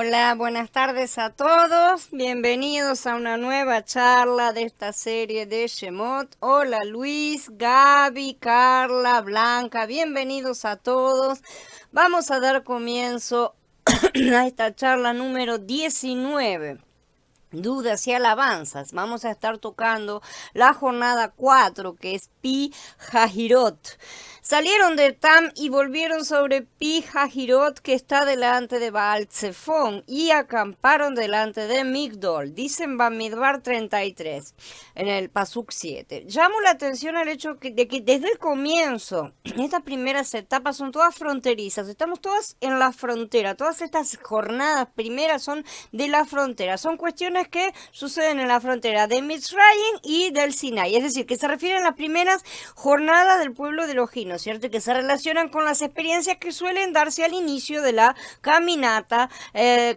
Hola, buenas tardes a todos. Bienvenidos a una nueva charla de esta serie de Shemot. Hola Luis, Gaby, Carla, Blanca, bienvenidos a todos. Vamos a dar comienzo a esta charla número 19. Dudas y alabanzas. Vamos a estar tocando la jornada 4, que es Pi Hahirot. Salieron de Tam y volvieron sobre Pi Hahirot, que está delante de Baal Zephón, y acamparon delante de Migdol. Dicen Bamidbar 33, en el Pasuk 7. Llamo la atención al hecho de que desde el comienzo, estas primeras etapas son todas fronterizas. Estamos todas en la frontera. Todas estas jornadas primeras son de la frontera. Son cuestiones que suceden en la frontera de Mitzrayim y del Sinai. Es decir, que se refieren a las primeras jornadas del pueblo de Elohim, ¿cierto? Y que se relacionan con las experiencias que suelen darse al inicio de la caminata,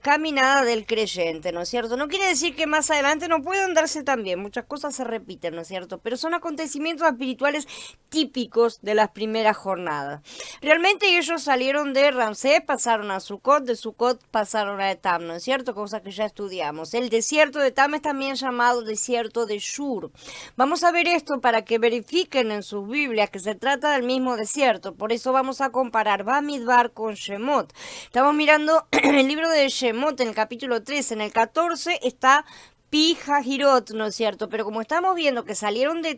caminada del creyente, ¿no es cierto? No quiere decir que más adelante no puedan darse también. Muchas cosas se repiten, ¿no es cierto? Pero son acontecimientos espirituales típicos de las primeras jornadas. Realmente ellos salieron de Ramsés, pasaron a Sucot, de Sucot pasaron a Etam, ¿no es cierto? Cosa que ya estudiamos. El desierto de Etam es también llamado desierto de Shur. Vamos a ver esto para que verifiquen en sus Biblias que se trata del mismo desierto. Por eso vamos a comparar Bamidbar con Shemot. Estamos mirando el libro de Shemot en el capítulo 3. En el 14 está Pi Hahirot, ¿no es cierto? Pero como estamos viendo que salieron de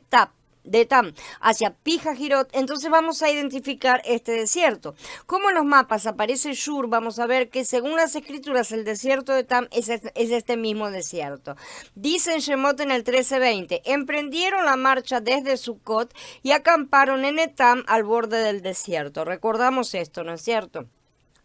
Tam hacia Pi Hahirot, entonces vamos a identificar este desierto. Como en los mapas aparece Shur, vamos a ver que según las escrituras el desierto de Tam es este mismo desierto. Dice en Shemot en el 13:20, emprendieron la marcha desde Sucot y acamparon en Etam al borde del desierto. Recordamos esto, ¿no es cierto?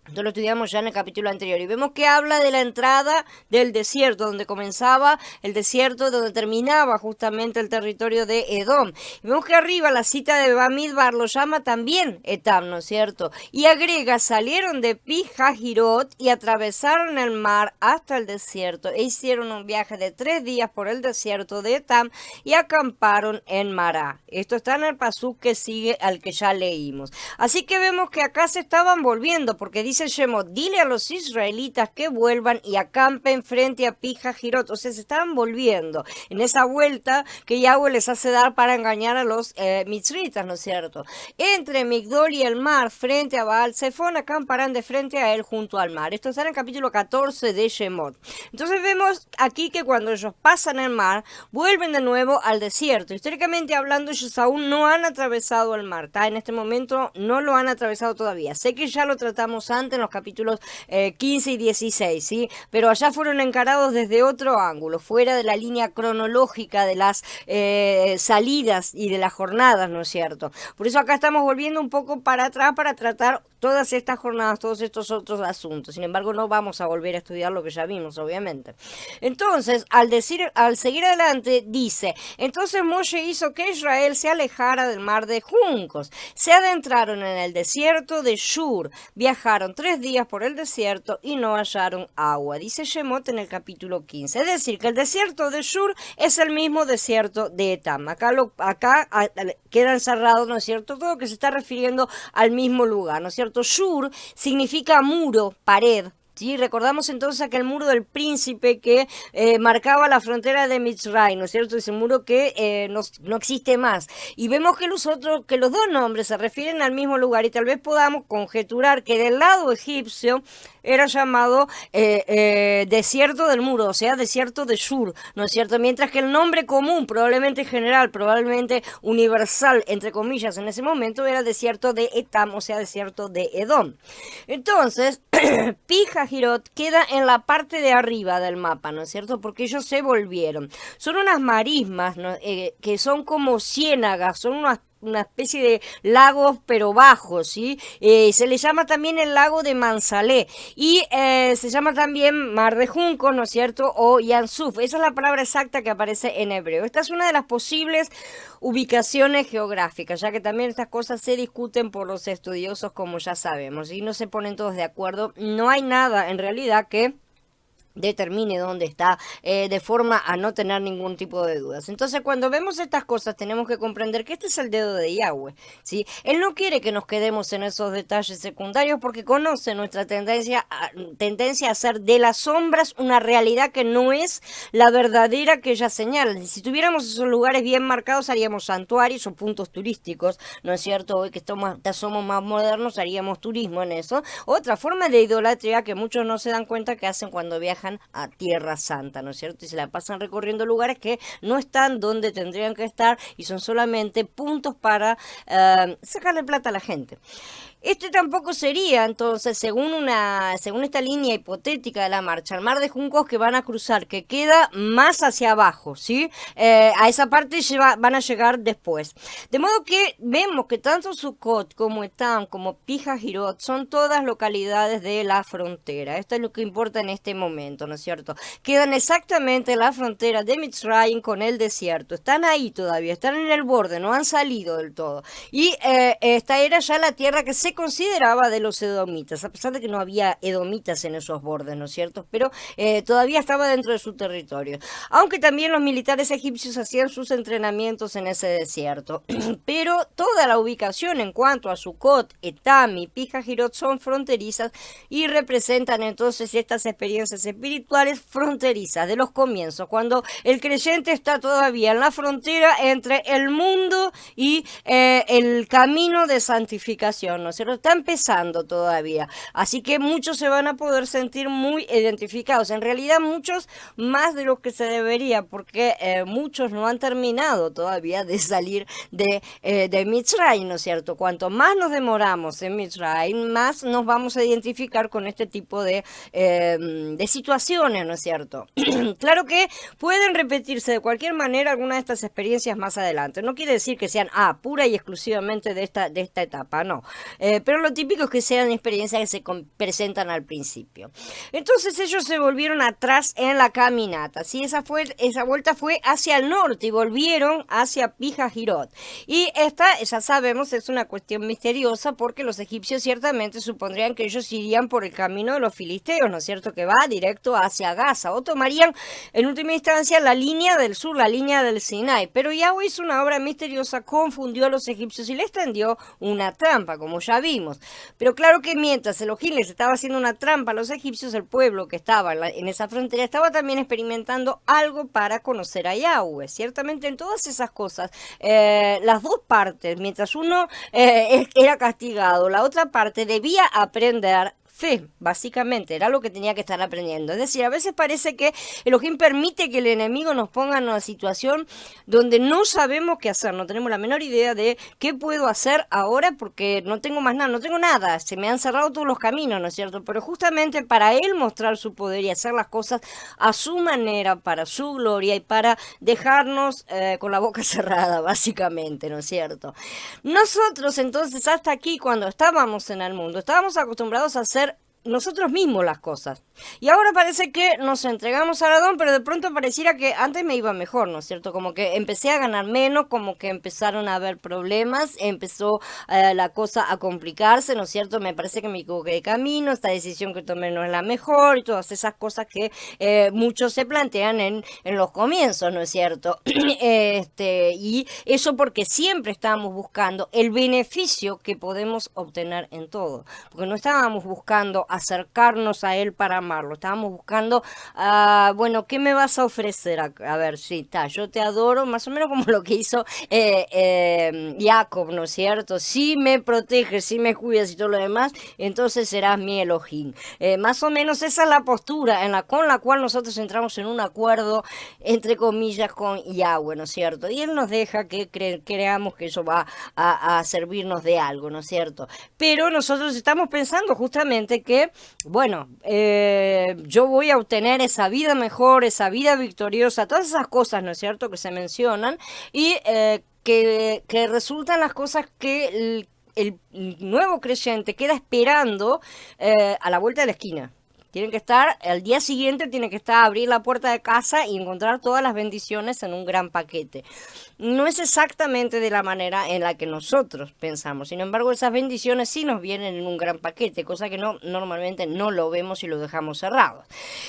Esto lo estudiamos ya en el capítulo anterior y vemos que habla de la entrada del desierto, donde comenzaba el desierto, donde terminaba justamente el territorio de Edom. Y vemos que arriba la cita de Bamidbar lo llama también Etam, ¿no es cierto? Y agrega, salieron de Pi Hahirot y atravesaron el mar hasta el desierto e hicieron un viaje de 3 días por el desierto de Etam y acamparon en Mará. Esto está en el pasuk que sigue al que ya leímos. Así que vemos que acá se estaban volviendo, porque dice Shemot, dile a los israelitas que vuelvan y acampen frente a Pi Hahirot. O sea, se estaban volviendo en esa vuelta que Yahweh les hace dar para engañar a los mitzritas, ¿no es cierto? Entre Migdol y el mar, frente a Baal Zephón, acamparán de frente a él junto al mar. Esto está en el capítulo 14 de Shemot. Entonces vemos aquí que cuando ellos pasan el mar, vuelven de nuevo al desierto. Históricamente hablando, ellos aún no han atravesado el mar, ¿tá? En este momento no lo han atravesado todavía. Sé que ya lo tratamos antes en los capítulos 15 y 16, ¿sí? Pero allá fueron encarados desde otro ángulo, fuera de la línea cronológica de las salidas y de las jornadas, ¿no es cierto? Por eso acá estamos volviendo un poco para atrás para tratar todas estas jornadas, todos estos otros asuntos. Sin embargo, no vamos a volver a estudiar lo que ya vimos, obviamente. Entonces, al seguir adelante, dice, entonces Moshe hizo que Israel se alejara del mar de juncos. Se adentraron en el desierto de Shur, viajaron 3 días por el desierto y no hallaron agua. Dice Shemot en el capítulo 15. Es decir, que el desierto de Shur es el mismo desierto de Etam. Acá queda encerrado, ¿no es cierto? Todo que se está refiriendo al mismo lugar, ¿no es cierto? Shur significa muro, pared. Sí, recordamos entonces aquel muro del príncipe que marcaba la frontera de Mitzrayim, ¿no es cierto? Ese muro que no existe más. Y vemos que los dos nombres se refieren al mismo lugar y tal vez podamos conjeturar que del lado egipcio era llamado desierto del muro, o sea, desierto de Shur, ¿no es cierto? Mientras que el nombre común, probablemente general, probablemente universal, entre comillas, en ese momento era desierto de Etam, o sea, desierto de Edom. Entonces, Pi Hahirot queda en la parte de arriba del mapa, ¿no es cierto? Porque ellos se volvieron. Son unas marismas, ¿no? Que son como ciénagas, son una especie de lagos pero bajos, ¿sí? Se le llama también el lago de Mansalé y se llama también mar de juncos, ¿no es cierto? O Yansuf, esa es la palabra exacta que aparece en hebreo. Esta es una de las posibles ubicaciones geográficas, ya que también estas cosas se discuten por los estudiosos, como ya sabemos, y no se ponen todos de acuerdo. No hay nada en realidad que determine dónde está, de forma a no tener ningún tipo de dudas. Entonces, cuando vemos estas cosas, tenemos que comprender que este es el dedo de Yahweh, ¿sí? Él no quiere que nos quedemos en esos detalles secundarios porque conoce nuestra tendencia a hacer de las sombras una realidad que no es la verdadera que ella señala. Si tuviéramos esos lugares bien marcados, haríamos santuarios o puntos turísticos, ¿no es cierto? Hoy que somos más modernos, haríamos turismo en eso. Otra forma de idolatría que muchos no se dan cuenta que hacen cuando viajan a Tierra Santa, ¿no es cierto? Y se la pasan recorriendo lugares que no están donde tendrían que estar y son solamente puntos para sacarle plata a la gente. Este tampoco sería, entonces, según esta línea hipotética de la marcha, el mar de juncos que van a cruzar, que queda más hacia abajo, ¿sí? A esa parte van a llegar después. De modo que vemos que tanto Sucot como Etam, como Pijajirot, son todas localidades de la frontera. Esto es lo que importa en este momento, ¿no es cierto? Quedan exactamente en la frontera de Mitzrayim con el desierto. Están ahí todavía, están en el borde, no han salido del todo. Y esta era ya la tierra que se consideraba de los edomitas, a pesar de que no había edomitas en esos bordes, ¿no es cierto? Pero todavía estaba dentro de su territorio. Aunque también los militares egipcios hacían sus entrenamientos en ese desierto. Pero toda la ubicación en cuanto a Sucot, Etam y Pijajirot son fronterizas y representan entonces estas experiencias espirituales fronterizas de los comienzos, cuando el creyente está todavía en la frontera entre el mundo y el camino de santificación, ¿no es cierto? Está empezando todavía, así que muchos se van a poder sentir muy identificados, en realidad muchos más de los que se debería, porque muchos no han terminado todavía de salir de Mitzrayim, ¿no es cierto? Cuanto más nos demoramos en Mitzrayim, más nos vamos a identificar con este tipo de situaciones, ¿no es cierto? Claro que pueden repetirse de cualquier manera algunas de estas experiencias más adelante, no quiere decir que sean pura y exclusivamente de esta etapa, no. Pero lo típico es que sean experiencias que se presentan al principio. Entonces ellos se volvieron atrás en la caminata, ¿sí? Esa vuelta fue hacia el norte y volvieron hacia Pijajirot. Y esta, ya sabemos, es una cuestión misteriosa porque los egipcios ciertamente supondrían que ellos irían por el camino de los filisteos, ¿no es cierto? Que va directo hacia Gaza, o tomarían en última instancia la línea del sur, la línea del Sinai. Pero Yahweh hizo una obra misteriosa, confundió a los egipcios y les tendió una trampa, como ya vimos. Pero claro que mientras Elohim les estaba haciendo una trampa a los egipcios, el pueblo que estaba en esa frontera estaba también experimentando algo para conocer a Yahweh. Ciertamente en todas esas cosas, las dos partes, mientras uno era castigado, la otra parte debía aprender fe, básicamente, era lo que tenía que estar aprendiendo. Es decir, a veces parece que Elohim permite que el enemigo nos ponga en una situación donde no sabemos qué hacer, no tenemos la menor idea de qué puedo hacer ahora porque no tengo más nada, no tengo nada, se me han cerrado todos los caminos, ¿no es cierto? Pero justamente para él mostrar su poder y hacer las cosas a su manera, para su gloria y para dejarnos con la boca cerrada, básicamente, ¿no es cierto? Nosotros entonces hasta aquí, cuando estábamos en el mundo, estábamos acostumbrados a hacer nosotros mismos las cosas. Y ahora parece que nos entregamos a Adón, pero de pronto pareciera que antes me iba mejor, ¿no es cierto? Como que empecé a ganar menos, como que empezaron a haber problemas, empezó la cosa a complicarse, ¿no es cierto? Me parece que me equivoqué de camino, esta decisión que tomé no es la mejor y todas esas cosas que muchos se plantean en los comienzos, ¿no es cierto? Y eso porque siempre estábamos buscando el beneficio que podemos obtener en todo, porque no estábamos buscando acercarnos a él para amarlo, estábamos buscando, bueno, ¿qué me vas a ofrecer? A ver, sí, yo te adoro, más o menos como lo que hizo Jacob, ¿no es cierto? Si me proteges, si me cuidas y todo lo demás, entonces serás mi Elohim. Más o menos esa es la postura con la cual nosotros entramos en un acuerdo, entre comillas, con Yahweh, ¿no es cierto? Y él nos deja que creamos que eso va a servirnos de algo, ¿no es cierto? Pero nosotros estamos pensando justamente que, bueno, yo voy a obtener esa vida mejor, esa vida victoriosa, todas esas cosas, ¿no es cierto?, que se mencionan y que resultan las cosas que el nuevo creyente queda esperando a la vuelta de la esquina. Tienen que estar, al día siguiente tienen que estar, abrir la puerta de casa y encontrar todas las bendiciones en un gran paquete. No es exactamente de la manera en la que nosotros pensamos. Sin embargo, esas bendiciones sí nos vienen en un gran paquete, cosa que normalmente no lo vemos y lo dejamos cerrado.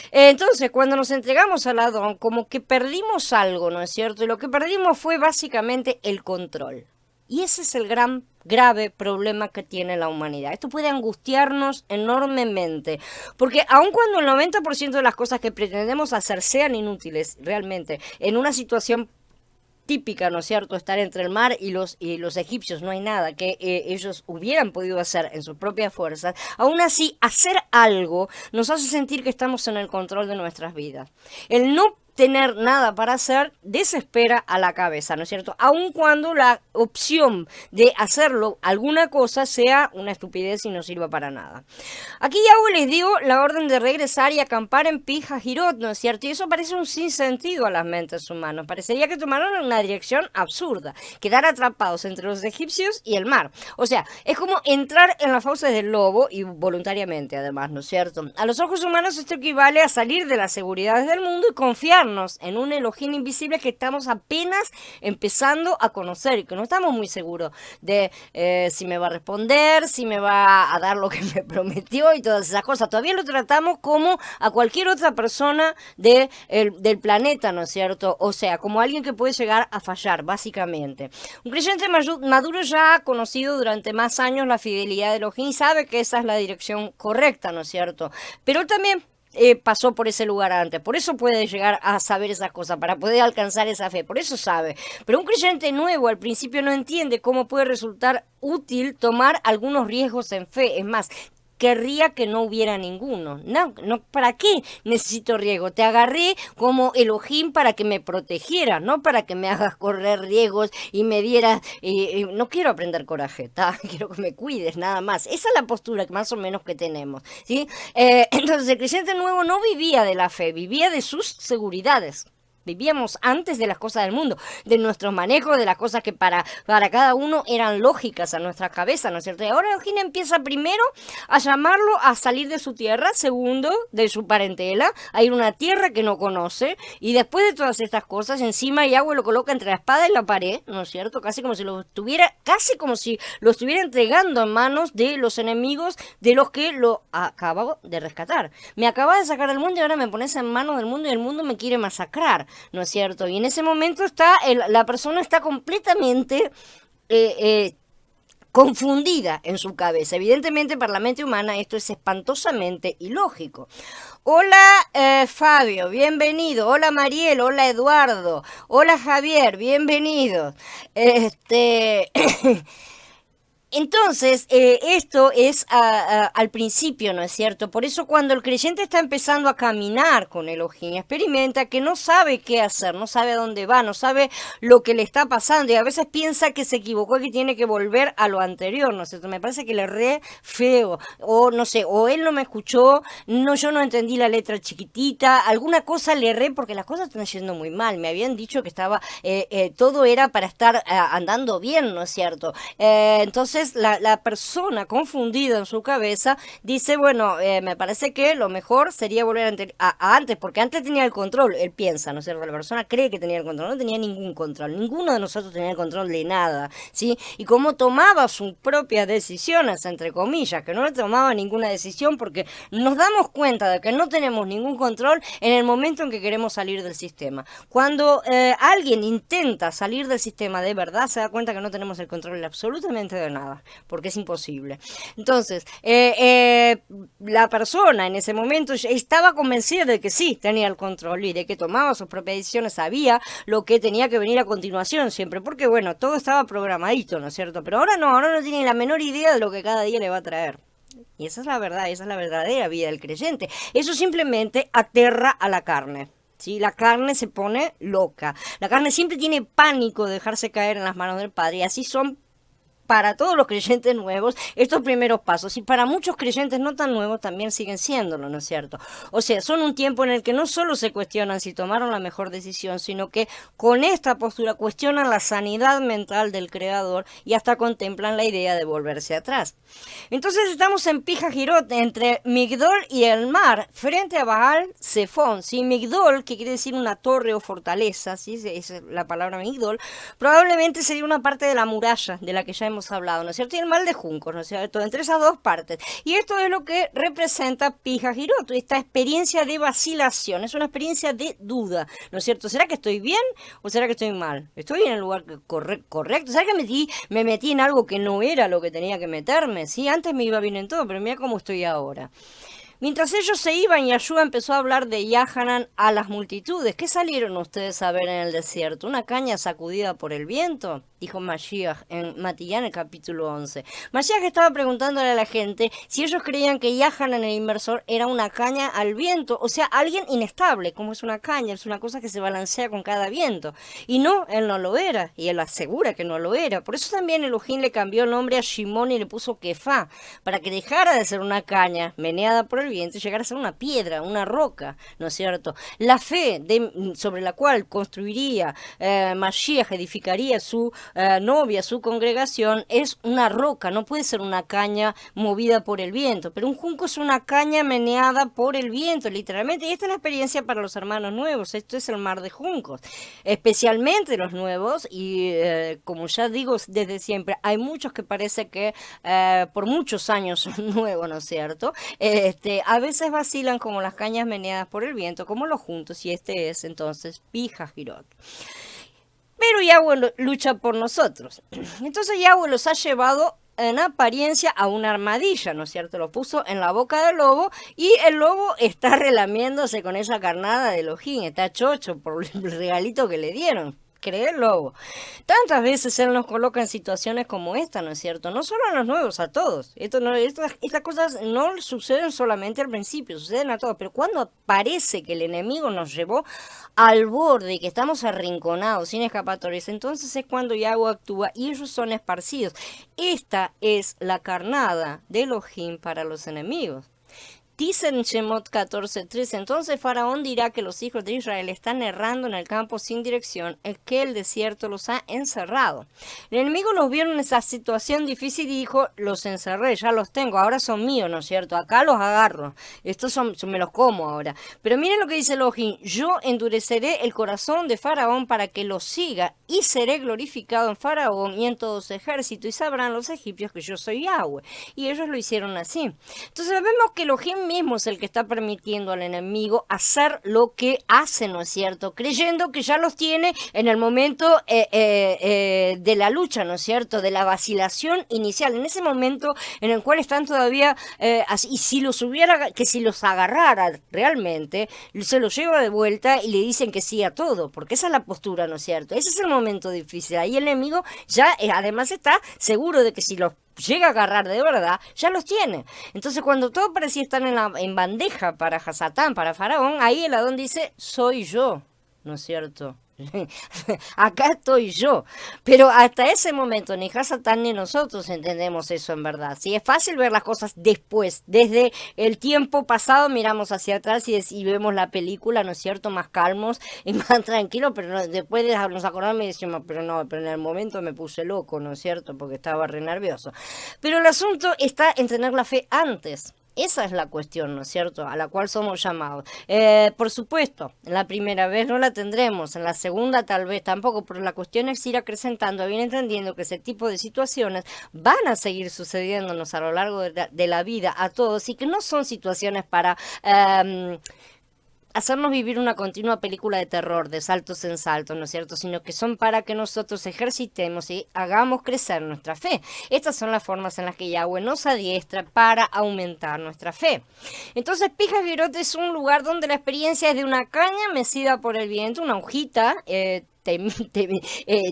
Entonces, cuando nos entregamos al ladrón, como que perdimos algo, ¿no es cierto? Y lo que perdimos fue básicamente el control. Y ese es el grave problema que tiene la humanidad. Esto puede angustiarnos enormemente, porque aun cuando el 90% de las cosas que pretendemos hacer sean inútiles realmente, en una situación típica, ¿no es cierto?, estar entre el mar y los egipcios, no hay nada que ellos hubieran podido hacer en sus propias fuerzas, aún así hacer algo nos hace sentir que estamos en el control de nuestras vidas. El no tener nada para hacer desespera a la cabeza, ¿no es cierto? Aun cuando la opción de hacerlo, alguna cosa, sea una estupidez y no sirva para nada. Aquí Yahweh les dio la orden de regresar y acampar en Pi-Hahirot, ¿no es cierto? Y eso parece un sinsentido a las mentes humanas. Parecería que tomaron una dirección absurda, quedar atrapados entre los egipcios y el mar. O sea, es como entrar en las fauces del lobo, y voluntariamente además, ¿no es cierto? A los ojos humanos esto equivale a salir de las seguridades del mundo y confiar en un Elohim invisible que estamos apenas empezando a conocer y que no estamos muy seguros de si me va a responder, si me va a dar lo que me prometió y todas esas cosas. Todavía lo tratamos como a cualquier otra persona del planeta, ¿no es cierto? O sea, como alguien que puede llegar a fallar, básicamente. Un creyente maduro ya ha conocido durante más años la fidelidad de Elohim y sabe que esa es la dirección correcta, ¿no es cierto? Pero también pasó por ese lugar antes, por eso puede llegar a saber esas cosas, para poder alcanzar esa fe, por eso sabe. Pero un creyente nuevo al principio no entiende cómo puede resultar útil tomar algunos riesgos en fe. Es más, querría que no hubiera ninguno. No, ¿para qué necesito riesgo? Te agarré como Elohim para que me protegiera, no para que me hagas correr riesgos y me dieras... no quiero aprender coraje, quiero que me cuides, nada más. Esa es la postura que más o menos que tenemos, ¿sí? Entonces el creyente nuevo no vivía de la fe, vivía de sus seguridades. Vivíamos antes de las cosas del mundo, de nuestros manejos, de las cosas que para cada uno eran lógicas a nuestra cabeza, ¿no es cierto? Y ahora Elohim empieza primero a llamarlo a salir de su tierra, segundo, de su parentela, a ir a una tierra que no conoce, y después de todas estas cosas, encima Yahweh lo coloca entre la espada y la pared, ¿no es cierto? Casi como si lo estuviera entregando en manos de los enemigos de los que lo acabo de rescatar. Me acaba de sacar del mundo y ahora me pones en manos del mundo y el mundo me quiere masacrar, ¿no es cierto? Y en ese momento la persona está completamente confundida en su cabeza. Evidentemente para la mente humana esto es espantosamente ilógico. Hola Fabio, bienvenido. Hola Mariel, hola Eduardo, hola Javier, bienvenidos. Entonces, esto es al principio, ¿no es cierto? Por eso cuando el creyente está empezando a caminar con Elohim, experimenta que no sabe qué hacer, no sabe a dónde va, no sabe lo que le está pasando y a veces piensa que se equivocó y que tiene que volver a lo anterior, ¿no es cierto? Me parece que le erré feo, o no sé, o él no me escuchó, yo no entendí la letra chiquitita, alguna cosa le erré porque las cosas están yendo muy mal. Me habían dicho que todo era para estar andando bien, ¿no es cierto? Entonces, la persona confundida en su cabeza dice, bueno, me parece que lo mejor sería volver a antes, porque antes tenía el control, él piensa, ¿no es cierto? La persona cree que tenía el control, no tenía ningún control, ninguno de nosotros tenía el control de nada, ¿sí? Y como tomaba sus propias decisiones, entre comillas, que no le tomaba ninguna decisión porque nos damos cuenta de que no tenemos ningún control en el momento en que queremos salir del sistema. Cuando alguien intenta salir del sistema de verdad, se da cuenta que no tenemos el control absolutamente de nada, porque es imposible. Entonces, la persona en ese momento estaba convencida de que sí tenía el control y de que tomaba sus propias decisiones, sabía lo que tenía que venir a continuación siempre, porque bueno, todo estaba programadito, ¿no es cierto? Pero ahora no tiene la menor idea de lo que cada día le va a traer. Y esa es la verdad, esa es la verdadera vida del creyente. Eso simplemente aterra a la carne. ¿Sí? La carne se pone loca. La carne siempre tiene pánico de dejarse caer en las manos del Padre y así son para todos los creyentes nuevos estos primeros pasos, y para muchos creyentes no tan nuevos también siguen siéndolo, ¿no es cierto? O sea, son un tiempo en el que no solo se cuestionan si tomaron la mejor decisión, sino que con esta postura cuestionan la sanidad mental del Creador y hasta contemplan la idea de volverse atrás. Entonces estamos en Pijajirot, entre Migdol y el mar, frente a Baal Zephón, ¿sí? Migdol, que quiere decir una torre o fortaleza, ¿sí? Es la palabra Migdol, probablemente sería una parte de la muralla de la que ya hemos hablado, ¿no es cierto? Y el mal de juncos, ¿no es cierto? Entre esas dos partes. Y esto es lo que representa Pijajirot, esta experiencia de vacilación, es una experiencia de duda, ¿no es cierto? ¿Será que estoy bien o será que estoy mal? ¿Estoy en el lugar correcto? ¿Será que me metí en algo que no era lo que tenía que meterme? Sí, antes me iba bien en todo, pero mira cómo estoy ahora. Mientras ellos se iban, Yahshua empezó a hablar de Yahanan a las multitudes. ¿Qué salieron ustedes a ver en el desierto? ¿Una caña sacudida por el viento? Dijo Mashiach en Matillán, el capítulo 11. Mashiach estaba preguntándole a la gente si ellos creían que Yahanan, el inversor, era una caña al viento, o sea, alguien inestable, como es una caña, es una cosa que se balancea con cada viento. Y no, él no lo era, y él asegura que no lo era. Por eso también Elohim le cambió el nombre a Shimón y le puso Kefá, para que dejara de ser una caña meneada por el viento y llegara a ser una piedra, una roca, ¿no es cierto? La fe sobre la cual construiría Mashiach, edificaría su novia, su congregación, es una roca, no puede ser una caña movida por el viento, pero un junco es una caña meneada por el viento, literalmente, y esta es la experiencia para los hermanos nuevos, esto es el mar de juncos, especialmente los nuevos, y como ya digo desde siempre, hay muchos que parece que por muchos años son nuevos, ¿no es cierto? A veces vacilan como las cañas meneadas por el viento, como los juntos, y este es entonces Pijajirot. Pero Yahweh lucha por nosotros. Entonces Yahweh los ha llevado en apariencia a una armadilla, ¿no es cierto? Lo puso en la boca del lobo y el lobo está relamiéndose con esa carnada de Elohim, está chocho por el regalito que le dieron. Cree el lobo. Tantas veces él nos coloca en situaciones como esta, ¿no es cierto? No solo a los nuevos, a todos. Estas cosas no suceden solamente al principio, suceden a todos. Pero cuando parece que el enemigo nos llevó al borde y que estamos arrinconados, sin escapatorias, entonces es cuando Yahweh actúa y ellos son esparcidos. Esta es la carnada de Elohim para los enemigos. Dice en Shemot 14:3, entonces Faraón dirá que los hijos de Israel están errando en el campo sin dirección, es que el desierto los ha encerrado. El enemigo los vio en esa situación difícil y dijo, los encerré, ya los tengo, ahora son míos, ¿no es cierto? Acá los agarro, estos me los como ahora. Pero miren lo que dice Elohim, yo endureceré el corazón de Faraón para que los siga y seré glorificado en Faraón y en todo su ejército y sabrán los egipcios que yo soy Yahweh. Y ellos lo hicieron así. Entonces vemos que Elohim mismo es el que está permitiendo al enemigo hacer lo que hace, ¿no es cierto? Creyendo que ya los tiene en el momento de la lucha, ¿no es cierto? De la vacilación inicial, en ese momento en el cual están todavía así, y si los agarrara realmente, se los lleva de vuelta y le dicen que sí a todo, porque esa es la postura, ¿no es cierto? Ese es el momento difícil, ahí el enemigo ya además está seguro de que si los llega a agarrar de verdad, ya los tiene. Entonces cuando todo parecía estar en bandeja para Hasatán, para Faraón, ahí el Adón dice, soy yo, ¿no es cierto? Acá estoy yo. Pero hasta ese momento ni Hasatán ni nosotros entendemos eso en verdad. Sí, es fácil ver las cosas después, desde el tiempo pasado miramos hacia atrás y vemos la película, ¿no es cierto? Más calmos y más tranquilos, pero después nos acordamos y decimos, pero en el momento me puse loco, ¿no es cierto? Porque estaba re nervioso. Pero el asunto está en tener la fe antes. Esa es la cuestión, ¿no es cierto?, a la cual somos llamados. Por supuesto, en la primera vez no la tendremos, en la segunda tal vez tampoco, pero la cuestión es ir acrecentando, bien entendiendo que ese tipo de situaciones van a seguir sucediéndonos a lo largo de la vida a todos y que no son situaciones para hacernos vivir una continua película de terror, de saltos en saltos, ¿no es cierto?, sino que son para que nosotros ejercitemos y hagamos crecer nuestra fe. Estas son las formas en las que Yahweh nos adiestra para aumentar nuestra fe. Entonces, Pijajirot es un lugar donde la experiencia es de una caña mecida por el viento, una hojita,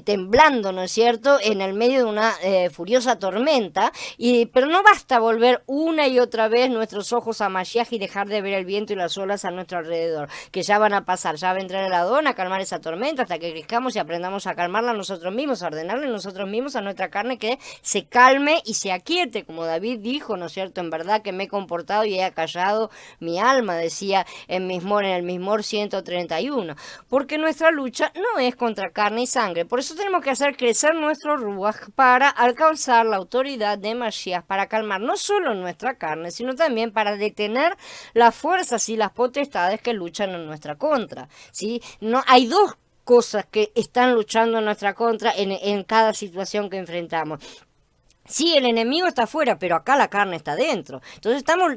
temblando, ¿no es cierto?, en el medio de una furiosa tormenta, pero no basta volver una y otra vez nuestros ojos a Mashiach y dejar de ver el viento y las olas a nuestro alrededor, que ya van a pasar, ya va a entrar el Adón a calmar esa tormenta hasta que crezcamos y aprendamos a calmarla nosotros mismos, a ordenarle nosotros mismos a nuestra carne que se calme y se aquiete, como David dijo, ¿no es cierto?, en verdad que me he comportado y he acallado mi alma, decía en el Mismor 131, porque nuestra lucha no es contra carne y sangre, por eso tenemos que hacer crecer nuestro ruaj para alcanzar la autoridad de Mashiach, para calmar no solo nuestra carne, sino también para detener las fuerzas y las potestades que luchan en nuestra contra, ¿sí? No, hay dos cosas que están luchando en nuestra contra en cada situación que enfrentamos. Sí, el enemigo está afuera, pero acá la carne está dentro. Entonces estamos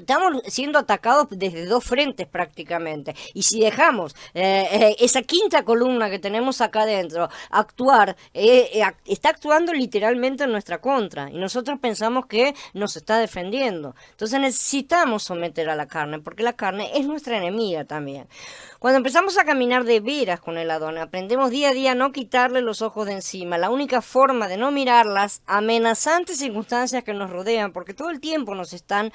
siendo atacados desde dos frentes prácticamente. Y si dejamos esa quinta columna que tenemos acá adentro actuar, está actuando literalmente en nuestra contra. Y nosotros pensamos que nos está defendiendo. Entonces necesitamos someter a la carne, porque la carne es nuestra enemiga también. Cuando empezamos a caminar de veras con el Adón, aprendemos día a día a no quitarle los ojos de encima. La única forma de no mirar las amenazantes circunstancias que nos rodean, porque todo el tiempo nos están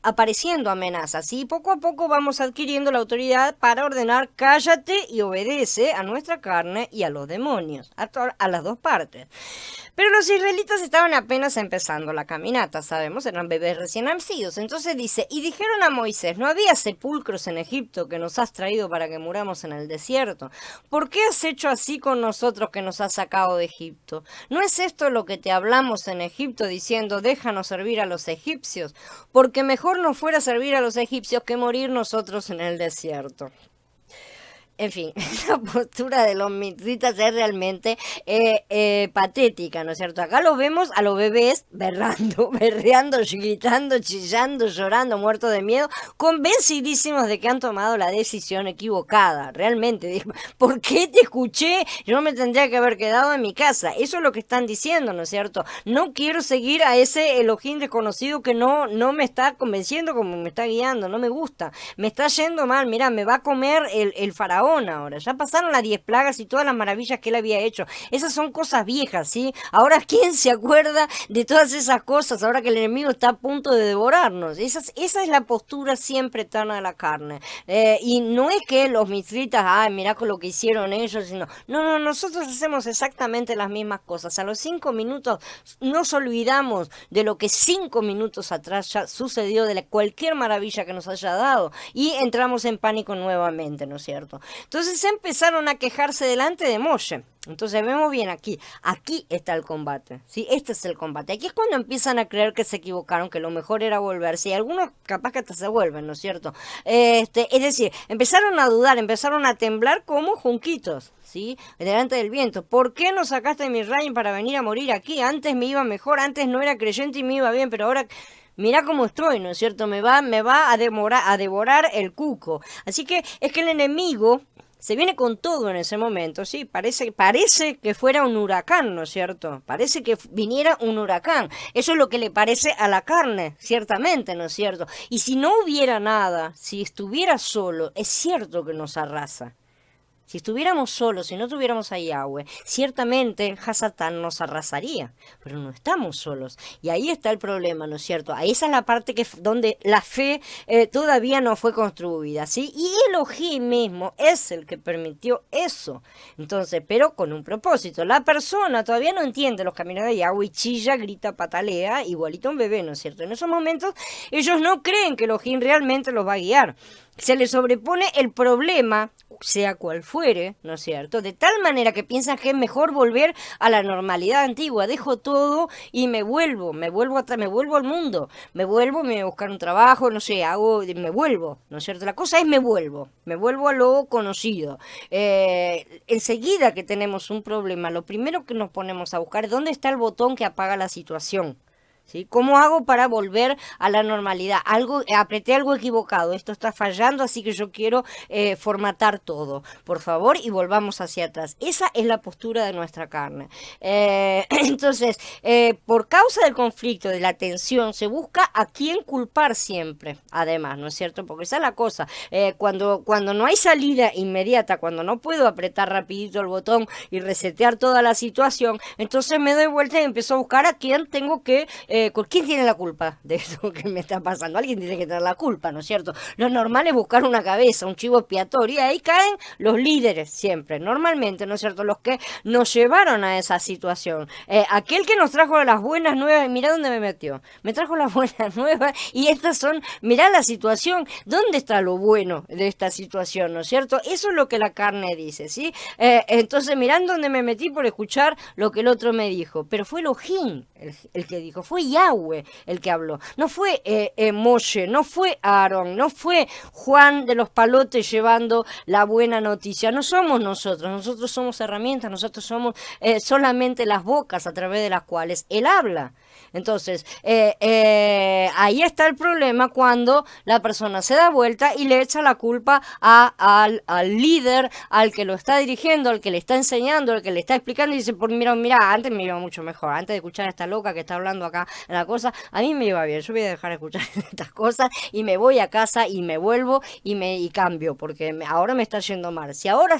apareciendo amenazas, y poco a poco vamos adquiriendo la autoridad para ordenar cállate y obedece a nuestra carne y a los demonios, a las dos partes. Pero los israelitas estaban apenas empezando la caminata, sabemos, eran bebés recién nacidos. Entonces dice, y dijeron a Moisés, ¿no había sepulcros en Egipto que nos has traído para que muramos en el desierto? ¿Por qué has hecho así con nosotros que nos has sacado de Egipto? ¿No es esto lo que te hablamos en Egipto diciendo, déjanos servir a los egipcios? Porque mejor nos fuera servir a los egipcios que morir nosotros en el desierto. En fin, la postura de los mitritas es realmente patética, ¿no es cierto? Acá lo vemos a los bebés berrando, gritando, chillando, llorando, muertos de miedo, convencidísimos de que han tomado la decisión equivocada. Realmente, ¿por qué te escuché? Yo no me tendría que haber quedado en mi casa. Eso es lo que están diciendo, ¿no es cierto? No quiero seguir a ese Elohim desconocido que no me está convenciendo como me está guiando, no me gusta. Me está yendo mal, mira, me va a comer el faraón. Ahora, ya pasaron las 10 plagas y todas las maravillas que él había hecho. Esas son cosas viejas, ¿sí? Ahora, ¿quién se acuerda de todas esas cosas ahora que el enemigo está a punto de devorarnos? Esa es la postura siempre eterna de la carne. Y no es que los mitritas, ay, mirá con lo que hicieron ellos, sino, no, nosotros hacemos exactamente las mismas cosas. A los 5 minutos nos olvidamos de lo que 5 minutos atrás ya sucedió, de cualquier maravilla que nos haya dado, y entramos en pánico nuevamente, ¿no es cierto? Entonces empezaron a quejarse delante de Moshe. Entonces vemos bien aquí está el combate, ¿sí? Este es el combate. Aquí es cuando empiezan a creer que se equivocaron, que lo mejor era volverse, y algunos capaz que hasta se vuelven, ¿no es cierto? Es decir, empezaron a dudar, empezaron a temblar como junquitos, ¿sí? Delante del viento. ¿Por qué nos sacaste de Misraim para venir a morir aquí? Antes me iba mejor, antes no era creyente y me iba bien, pero ahora mirá cómo estoy, ¿no es cierto? Me va a devorar el cuco. Así que es que el enemigo se viene con todo en ese momento, sí, parece que fuera un huracán, ¿no es cierto? Parece que viniera un huracán. Eso es lo que le parece a la carne, ciertamente, ¿no es cierto? Y si no hubiera nada, si estuviera solo, es cierto que nos arrasa. Si estuviéramos solos, si no tuviéramos a Yahweh, ciertamente Hasatán nos arrasaría, pero no estamos solos. Y ahí está el problema, ¿no es cierto? Ahí esa es la parte donde la fe todavía no fue construida, ¿sí? Y Elohim mismo es el que permitió eso. Entonces, pero con un propósito. La persona todavía no entiende los caminos de Yahweh, chilla, grita, patalea, igualito a un bebé, ¿no es cierto? En esos momentos ellos no creen que Elohim realmente los va a guiar. Se les sobrepone el problema, sea cual fuere, ¿no es cierto? De tal manera que piensan que es mejor volver a la normalidad antigua. Dejo todo y me vuelvo al mundo. Me voy a buscar un trabajo, no sé, me vuelvo, ¿no es cierto? La cosa es me vuelvo a lo conocido. Enseguida que tenemos un problema, lo primero que nos ponemos a buscar es dónde está el botón que apaga la situación. ¿Sí? ¿Cómo hago para volver a la normalidad? Apreté algo equivocado, esto está fallando, así que yo quiero formatar todo, por favor, y volvamos hacia atrás. Esa es la postura de nuestra carne. Entonces, por causa del conflicto, de la tensión, se busca a quién culpar siempre, además, ¿no es cierto? Porque esa es la cosa. Cuando no hay salida inmediata, cuando no puedo apretar rapidito el botón y resetear toda la situación, entonces me doy vuelta y empiezo a buscar a quién tengo que ¿quién tiene la culpa de esto que me está pasando? Alguien tiene que tener la culpa, ¿no es cierto? Lo normal es buscar una cabeza, un chivo expiatorio, y ahí caen los líderes siempre, normalmente, ¿no es cierto? Los que nos llevaron a esa situación. Aquel que nos trajo las buenas nuevas, mirá dónde me metió, me trajo las buenas nuevas y estas son, mirá la situación, ¿dónde está lo bueno de esta situación, ¿no es cierto? Eso es lo que la carne dice, ¿sí? Entonces, mirá dónde me metí por escuchar lo que el otro me dijo, pero fue Elohim el que dijo, fue Yahweh el que habló, no fue Moshe, no fue Aarón, no fue Juan de los Palotes llevando la buena noticia, no somos nosotros somos herramientas, nosotros somos solamente las bocas a través de las cuales Él habla. Entonces, ahí está el problema cuando la persona se da vuelta y le echa la culpa al líder, al que lo está dirigiendo, al que le está enseñando, al que le está explicando y dice, mira, antes me iba mucho mejor, antes de escuchar a esta loca que está hablando acá en la cosa, a mí me iba bien, yo voy a dejar de escuchar estas cosas y me voy a casa y me vuelvo y cambio, porque ahora me está yendo mal. Si ahora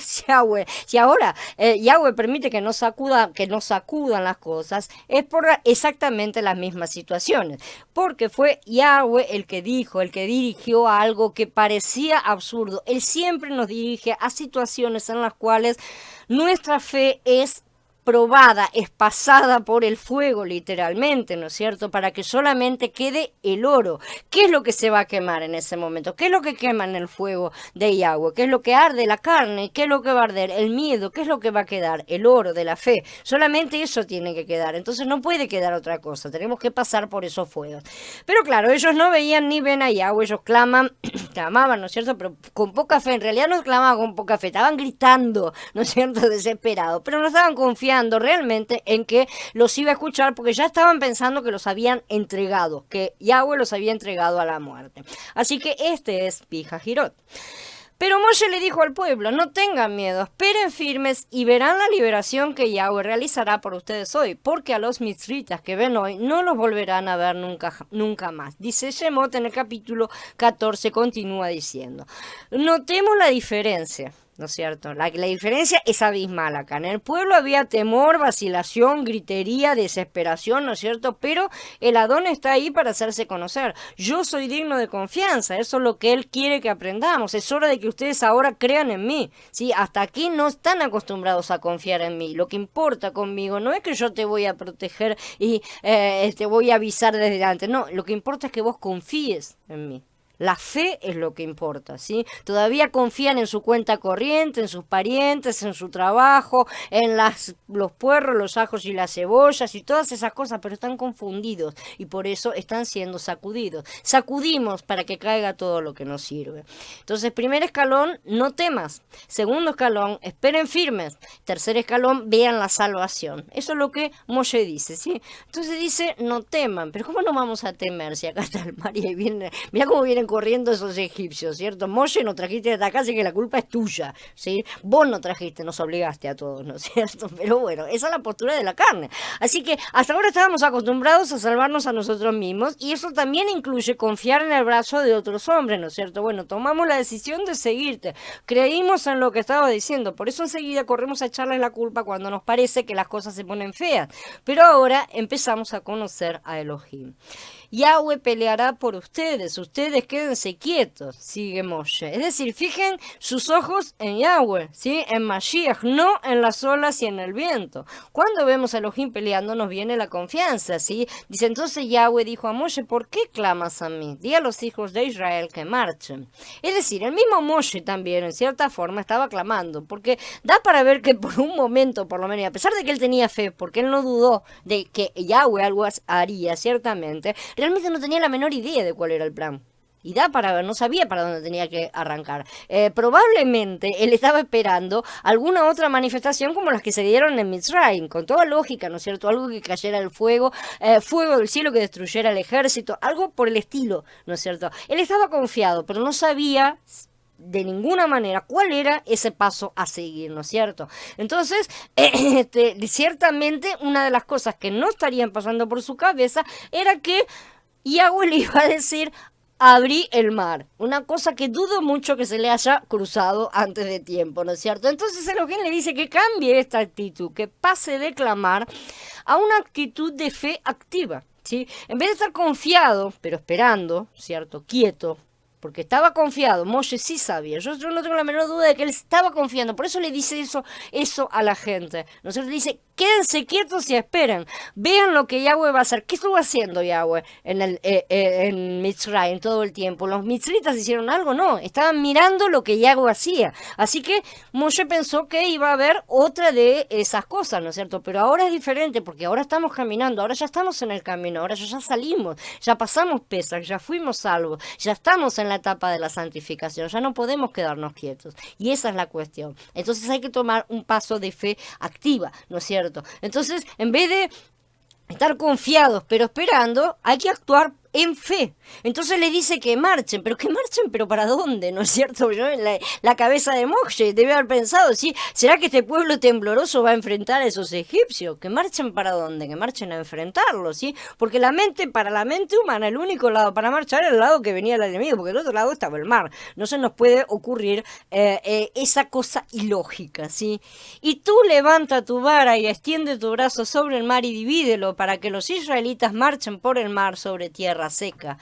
Yahweh permite que no sacudan las cosas, es por exactamente las mismas situaciones, porque fue Yahweh el que dijo, el que dirigió a algo que parecía absurdo. Él siempre nos dirige a situaciones en las cuales nuestra fe es probada, es pasada por el fuego literalmente, ¿no es cierto? Para que solamente quede el oro. ¿Qué es lo que se va a quemar en ese momento? ¿Qué es lo que quema en el fuego de Yahweh? ¿Qué es lo que arde? La carne. ¿Qué es lo que va a arder? El miedo. ¿Qué es lo que va a quedar? El oro de la fe. Solamente eso tiene que quedar. Entonces no puede quedar otra cosa. Tenemos que pasar por esos fuegos. Pero claro, ellos no veían ni ven a Yahweh. Ellos clamaban, ¿no es cierto? Pero con poca fe. En realidad no clamaban con poca fe. Estaban gritando, ¿no es cierto? Desesperados. Pero no estaban confiando realmente en que los iba a escuchar porque ya estaban pensando que los habían entregado, que Yahweh los había entregado a la muerte. Así que este es Pijajirot. Pero Moshe le dijo al pueblo, no tengan miedo, esperen firmes y verán la liberación que Yahweh realizará por ustedes hoy, porque a los mitzritas que ven hoy no los volverán a ver nunca más. Dice Shemot en el capítulo 14, continúa diciendo, notemos la diferencia. ¿No es cierto? La diferencia es abismal acá. En el pueblo había temor, vacilación, gritería, desesperación, ¿no es cierto? Pero el Adón está ahí para hacerse conocer. Yo soy digno de confianza, eso es lo que Él quiere que aprendamos. Es hora de que ustedes ahora crean en mí. ¿Sí? Hasta aquí no están acostumbrados a confiar en mí. Lo que importa conmigo no es que yo te voy a proteger y te voy a avisar desde antes. No, lo que importa es que vos confíes en mí. La fe es lo que importa, ¿sí? Todavía confían en su cuenta corriente, en sus parientes, en su trabajo, en los puerros, los ajos y las cebollas y todas esas cosas, pero están confundidos y por eso están siendo sacudidos. Sacudimos para que caiga todo lo que nos sirve. Entonces, primer escalón, no temas. Segundo escalón, esperen firmes. Tercer escalón, vean la salvación. Eso es lo que Moshe dice, ¿sí? Entonces dice, no teman. Pero ¿cómo no vamos a temer si acá está el mar y ahí viene, mira cómo vienen corriendo esos egipcios, ¿cierto? Moshe, no trajiste de acá, así que la culpa es tuya, ¿sí? Vos no trajiste, nos obligaste a todos, ¿no es cierto? Pero bueno, esa es la postura de la carne. Así que hasta ahora estábamos acostumbrados a salvarnos a nosotros mismos y eso también incluye confiar en el brazo de otros hombres, ¿no es cierto? Bueno, tomamos la decisión de seguirte, creímos en lo que estaba diciendo, por eso enseguida corremos a echarles la culpa cuando nos parece que las cosas se ponen feas. Pero ahora empezamos a conocer a Elohim. Yahweh peleará por ustedes quédense quietos, sigue Moshe. Es decir, fijen sus ojos en Yahweh, ¿sí? En Mashiach, no en las olas y en el viento. Cuando vemos a Elohim peleando nos viene la confianza, ¿sí? Dice, entonces Yahweh dijo a Moshe, ¿por qué clamas a mí? Di a los hijos de Israel que marchen. Es decir, el mismo Moshe también, en cierta forma, estaba clamando, porque da para ver que por un momento, por lo menos, y a pesar de que él tenía fe, porque él no dudó de que Yahweh algo haría, ciertamente, realmente no tenía la menor idea de cuál era el plan. Y da para ver, no sabía para dónde tenía que arrancar. Probablemente él estaba esperando alguna otra manifestación como las que se dieron en Mitzrayim, con toda lógica, ¿no es cierto? Algo que cayera el fuego, fuego del cielo que destruyera el ejército, algo por el estilo, ¿no es cierto? Él estaba confiado, pero no sabía de ninguna manera cuál era ese paso a seguir, ¿no es cierto? Entonces, ciertamente una de las cosas que no estarían pasando por su cabeza era que Yahweh le iba a decir: abrí el mar. Una cosa que dudo mucho que se le haya cruzado antes de tiempo, ¿no es cierto? Entonces Elohim le dice que cambie esta actitud, que pase de clamar a una actitud de fe activa, ¿sí? En vez de estar confiado, pero esperando, ¿cierto? Quieto. Porque estaba confiado, Moshe sí sabía, yo no tengo la menor duda de que él estaba confiando, por eso le dice eso a la gente, ¿no es cierto? Le dice: quédense quietos y esperen, vean lo que Yahweh va a hacer. ¿Qué estuvo haciendo Yahweh en Mitzrayim todo el tiempo? ¿Los mitzritas hicieron algo? No, estaban mirando lo que Yahweh hacía. Así que Moshe pensó que iba a haber otra de esas cosas, ¿no es cierto? Pero ahora es diferente, porque ahora estamos caminando, ahora ya estamos en el camino, ahora ya salimos, ya pasamos Pesach, ya fuimos salvos, ya estamos en la etapa de la santificación, ya no podemos quedarnos quietos. Y esa es la cuestión. Entonces hay que tomar un paso de fe activa, ¿no es cierto? Entonces, en vez de estar confiados pero esperando, hay que actuar en fe. Entonces le dice que marchen, pero ¿para dónde? ¿No es cierto? Yo en la cabeza de Moshe debe haber pensado: ¿sí? ¿Será que este pueblo tembloroso va a enfrentar a esos egipcios? ¿Que marchen para dónde? Que marchen a enfrentarlos, ¿sí? Porque para la mente humana, el único lado para marchar era el lado que venía el enemigo, porque del otro lado estaba el mar. No se nos puede ocurrir esa cosa ilógica, ¿sí? Y tú levanta tu vara y extiende tu brazo sobre el mar y divídelo para que los israelitas marchen por el mar sobre tierra seca.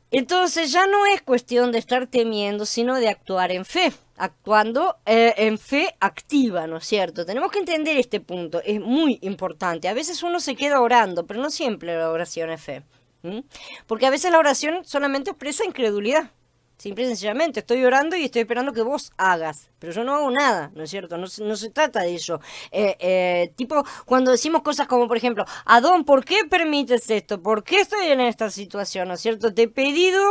Entonces ya no es cuestión de estar temiendo, sino de actuar en fe, actuando en fe activa, ¿no es cierto? Tenemos que entender este punto, es muy importante. A veces uno se queda orando, pero no siempre la oración es fe, porque a veces la oración solamente expresa incredulidad. Simple y sencillamente, estoy orando y estoy esperando que vos hagas, pero yo no hago nada, ¿no es cierto? No se trata de eso. Tipo, cuando decimos cosas como, por ejemplo: Adón, ¿por qué permites esto? ¿Por qué estoy en esta situación? ¿No es cierto? Te he pedido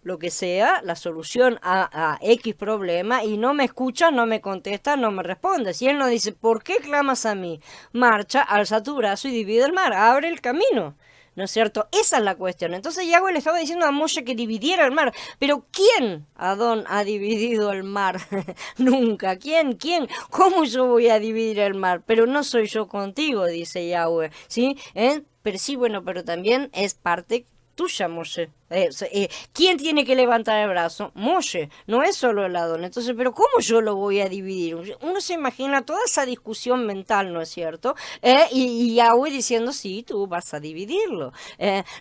lo que sea, la solución a X problema, y no me escuchas, no me contestas, no me respondes. Y él nos dice: ¿por qué clamas a mí? Marcha, alza tu brazo y divide el mar, abre el camino. ¿No es cierto? Esa es la cuestión. Entonces Yahweh le estaba diciendo a Moshe que dividiera el mar. Pero ¿quién, Adón, ha dividido el mar? Nunca. ¿Quién? ¿Cómo yo voy a dividir el mar? Pero no soy yo contigo, dice Yahweh. ¿Sí? Pero sí, bueno, pero también es parte tuya, Moshe. ¿Quién tiene que levantar el brazo? Moshe, no es solo el Adón. Entonces, ¿pero cómo yo lo voy a dividir? Uno se imagina toda esa discusión mental, ¿no es cierto? Y Yahweh diciendo: sí, tú vas a dividirlo.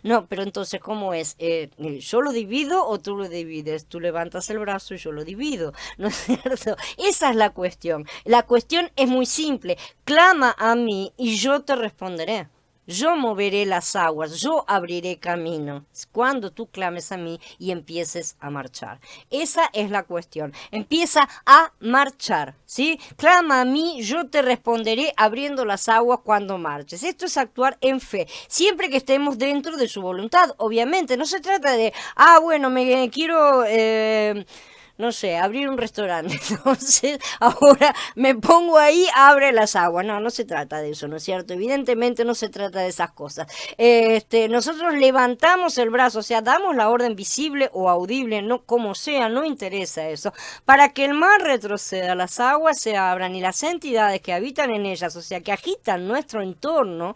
No, pero entonces, ¿cómo es? ¿Yo lo divido o tú lo divides? Tú levantas el brazo y yo lo divido, ¿no es cierto? Esa es la cuestión. La cuestión es muy simple. Clama a mí y yo te responderé. Yo moveré las aguas, yo abriré camino cuando tú clames a mí y empieces a marchar. Esa es la cuestión. Empieza a marchar, ¿sí? Clama a mí, yo te responderé abriendo las aguas cuando marches. Esto es actuar en fe, siempre que estemos dentro de su voluntad, obviamente. No se trata de: bueno, me quiero... no sé, abrir un restaurante, entonces ahora me pongo ahí, abre las aguas. No se trata de eso, ¿no es cierto? Evidentemente no se trata de esas cosas. Nosotros levantamos el brazo, o sea, damos la orden visible o audible, no como sea, no interesa eso, para que el mar retroceda, las aguas se abran y las entidades que habitan en ellas, o sea, que agitan nuestro entorno,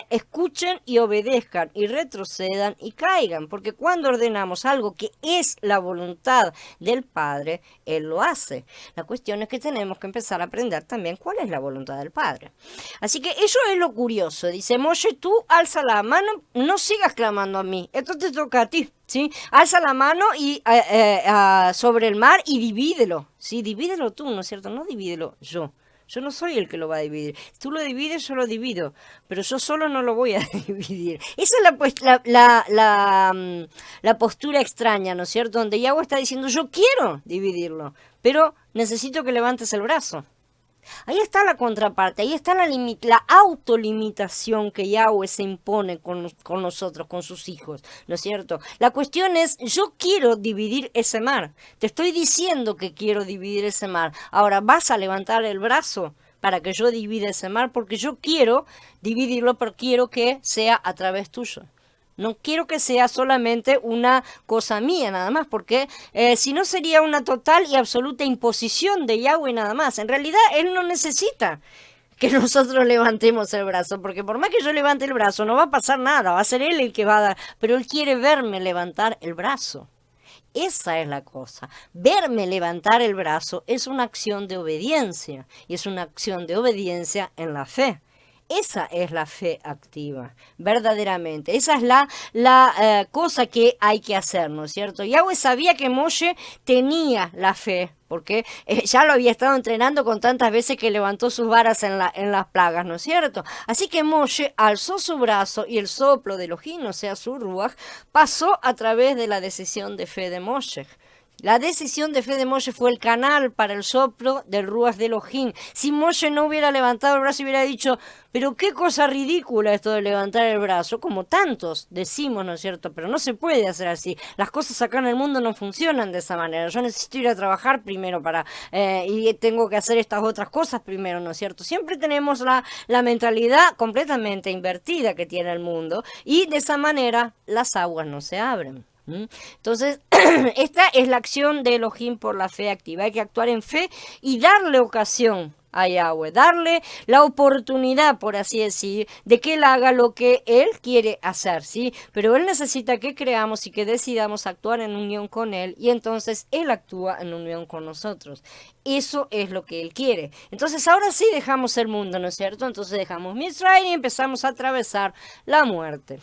escuchen y obedezcan y retrocedan y caigan, porque cuando ordenamos algo que es la voluntad del Padre, Él lo hace. La cuestión es que tenemos que empezar a aprender también cuál es la voluntad del Padre. Así que eso es lo curioso. Dice Moshe: tú alza la mano, no sigas clamando a mí, esto te toca a ti, ¿sí? Alza la mano y sobre el mar y divídelo, ¿sí? Divídelo tú, ¿no es cierto? No divídelo yo. Yo no soy el que lo va a dividir. Tú lo divides, yo lo divido. Pero yo solo no lo voy a dividir. Esa es la postura extraña, ¿no es cierto? Donde Yahweh está diciendo: yo quiero dividirlo, pero necesito que levantes el brazo. Ahí está la contraparte, ahí está la autolimitación que Yahweh se impone con nosotros, con sus hijos, ¿no es cierto? La cuestión es, yo quiero dividir ese mar, te estoy diciendo que quiero dividir ese mar, ahora vas a levantar el brazo para que yo divida ese mar, porque yo quiero dividirlo, pero quiero que sea a través tuyo. No quiero que sea solamente una cosa mía nada más, porque si no sería una total y absoluta imposición de Yahweh nada más. En realidad Él no necesita que nosotros levantemos el brazo, porque por más que yo levante el brazo no va a pasar nada, va a ser Él el que va a dar, pero Él quiere verme levantar el brazo. Esa es la cosa. Verme levantar el brazo es una acción de obediencia, y es una acción de obediencia en la fe. Esa es la fe activa, verdaderamente. Esa es la cosa que hay que hacer, ¿no es cierto? Yahweh sabía que Moshe tenía la fe, porque ya lo había estado entrenando con tantas veces que levantó sus varas en las plagas, ¿no es cierto? Así que Moshe alzó su brazo y el soplo de Elohim, o sea, su ruaj, pasó a través de la decisión de fe de Moshe. La decisión de fe de Moshe fue el canal para el soplo del Ruach de Elohim. Si Moshe no hubiera levantado el brazo y hubiera dicho, pero qué cosa ridícula esto de levantar el brazo, como tantos decimos, ¿no es cierto? Pero no se puede hacer así. Las cosas acá en el mundo no funcionan de esa manera. Yo necesito ir a trabajar primero y tengo que hacer estas otras cosas primero, ¿no es cierto? Siempre tenemos la mentalidad completamente invertida que tiene el mundo y de esa manera las aguas no se abren. Entonces, esta es la acción de Elohim por la fe activa. Hay que actuar en fe y darle ocasión a Yahweh, darle la oportunidad, por así decir, de que Él haga lo que Él quiere hacer, ¿sí? Pero Él necesita que creamos y que decidamos actuar en unión con Él, y entonces Él actúa en unión con nosotros. Eso es lo que Él quiere. Entonces ahora sí dejamos el mundo, ¿no es cierto? Entonces dejamos Misraim y empezamos a atravesar la muerte.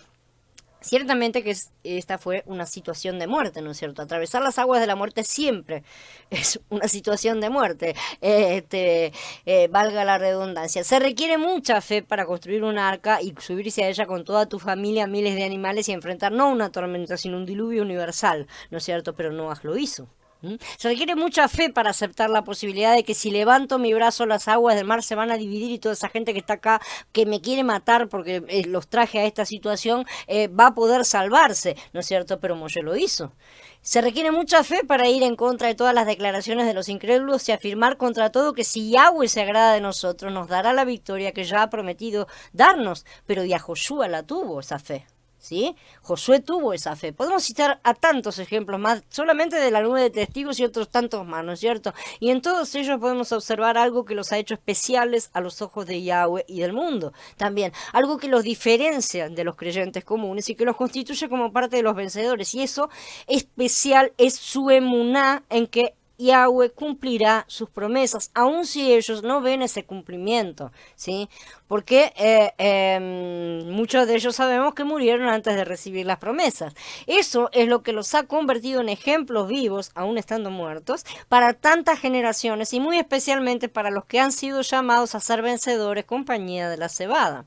Ciertamente que esta fue una situación de muerte, ¿no es cierto? Atravesar las aguas de la muerte siempre es una situación de muerte, valga la redundancia. Se requiere mucha fe para construir un arca y subirse a ella con toda tu familia, miles de animales y enfrentar no una tormenta, sino un diluvio universal, ¿no es cierto? Pero Noaj lo hizo. Se requiere mucha fe para aceptar la posibilidad de que si levanto mi brazo las aguas del mar se van a dividir y toda esa gente que está acá, que me quiere matar porque los traje a esta situación, va a poder salvarse, ¿no es cierto? Pero Moshe lo hizo. Se requiere mucha fe para ir en contra de todas las declaraciones de los incrédulos y afirmar contra todo que si Yahweh se agrada de nosotros nos dará la victoria que ya ha prometido darnos, pero Yahoshua la tuvo esa fe. ¿Sí? Josué tuvo esa fe. Podemos citar a tantos ejemplos más, solamente de la nube de testigos y otros tantos más, ¿no es cierto? Y en todos ellos podemos observar algo que los ha hecho especiales a los ojos de Yahweh y del mundo. También, algo que los diferencia de los creyentes comunes y que los constituye como parte de los vencedores. Y eso especial es su emuná en que Yahweh cumplirá sus promesas, aun si ellos no ven ese cumplimiento, ¿sí? Porque muchos de ellos sabemos que murieron antes de recibir las promesas. Eso es lo que los ha convertido en ejemplos vivos, aún estando muertos, para tantas generaciones y muy especialmente para los que han sido llamados a ser vencedores, compañía de la cebada.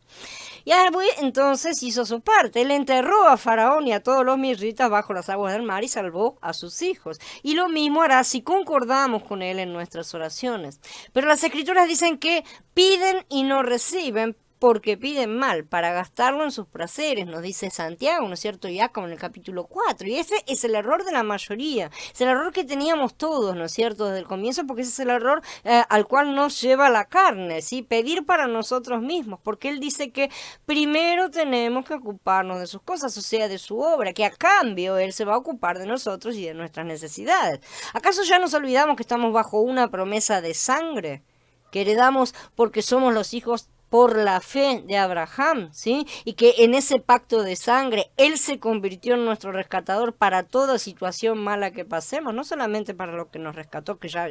Yahweh entonces hizo su parte. Él enterró a Faraón y a todos los misritas bajo las aguas del mar y salvó a sus hijos. Y lo mismo hará si concordamos con él en nuestras oraciones. Pero las escrituras dicen que piden y no reciben porque piden mal para gastarlo en sus placeres, nos dice Santiago, ¿no es cierto? Jacob en el capítulo 4. Y ese es el error de la mayoría. Es el error que teníamos todos, ¿no es cierto? Desde el comienzo, porque ese es el error al cual nos lleva la carne, ¿sí? Pedir para nosotros mismos, porque él dice que primero tenemos que ocuparnos de sus cosas, o sea, de su obra, que a cambio él se va a ocupar de nosotros y de nuestras necesidades. ¿Acaso ya nos olvidamos que estamos bajo una promesa de sangre? Que heredamos porque somos los hijos por la fe de Abraham, ¿sí? Y que en ese pacto de sangre Él se convirtió en nuestro rescatador para toda situación mala que pasemos, no solamente para lo que nos rescató, que ya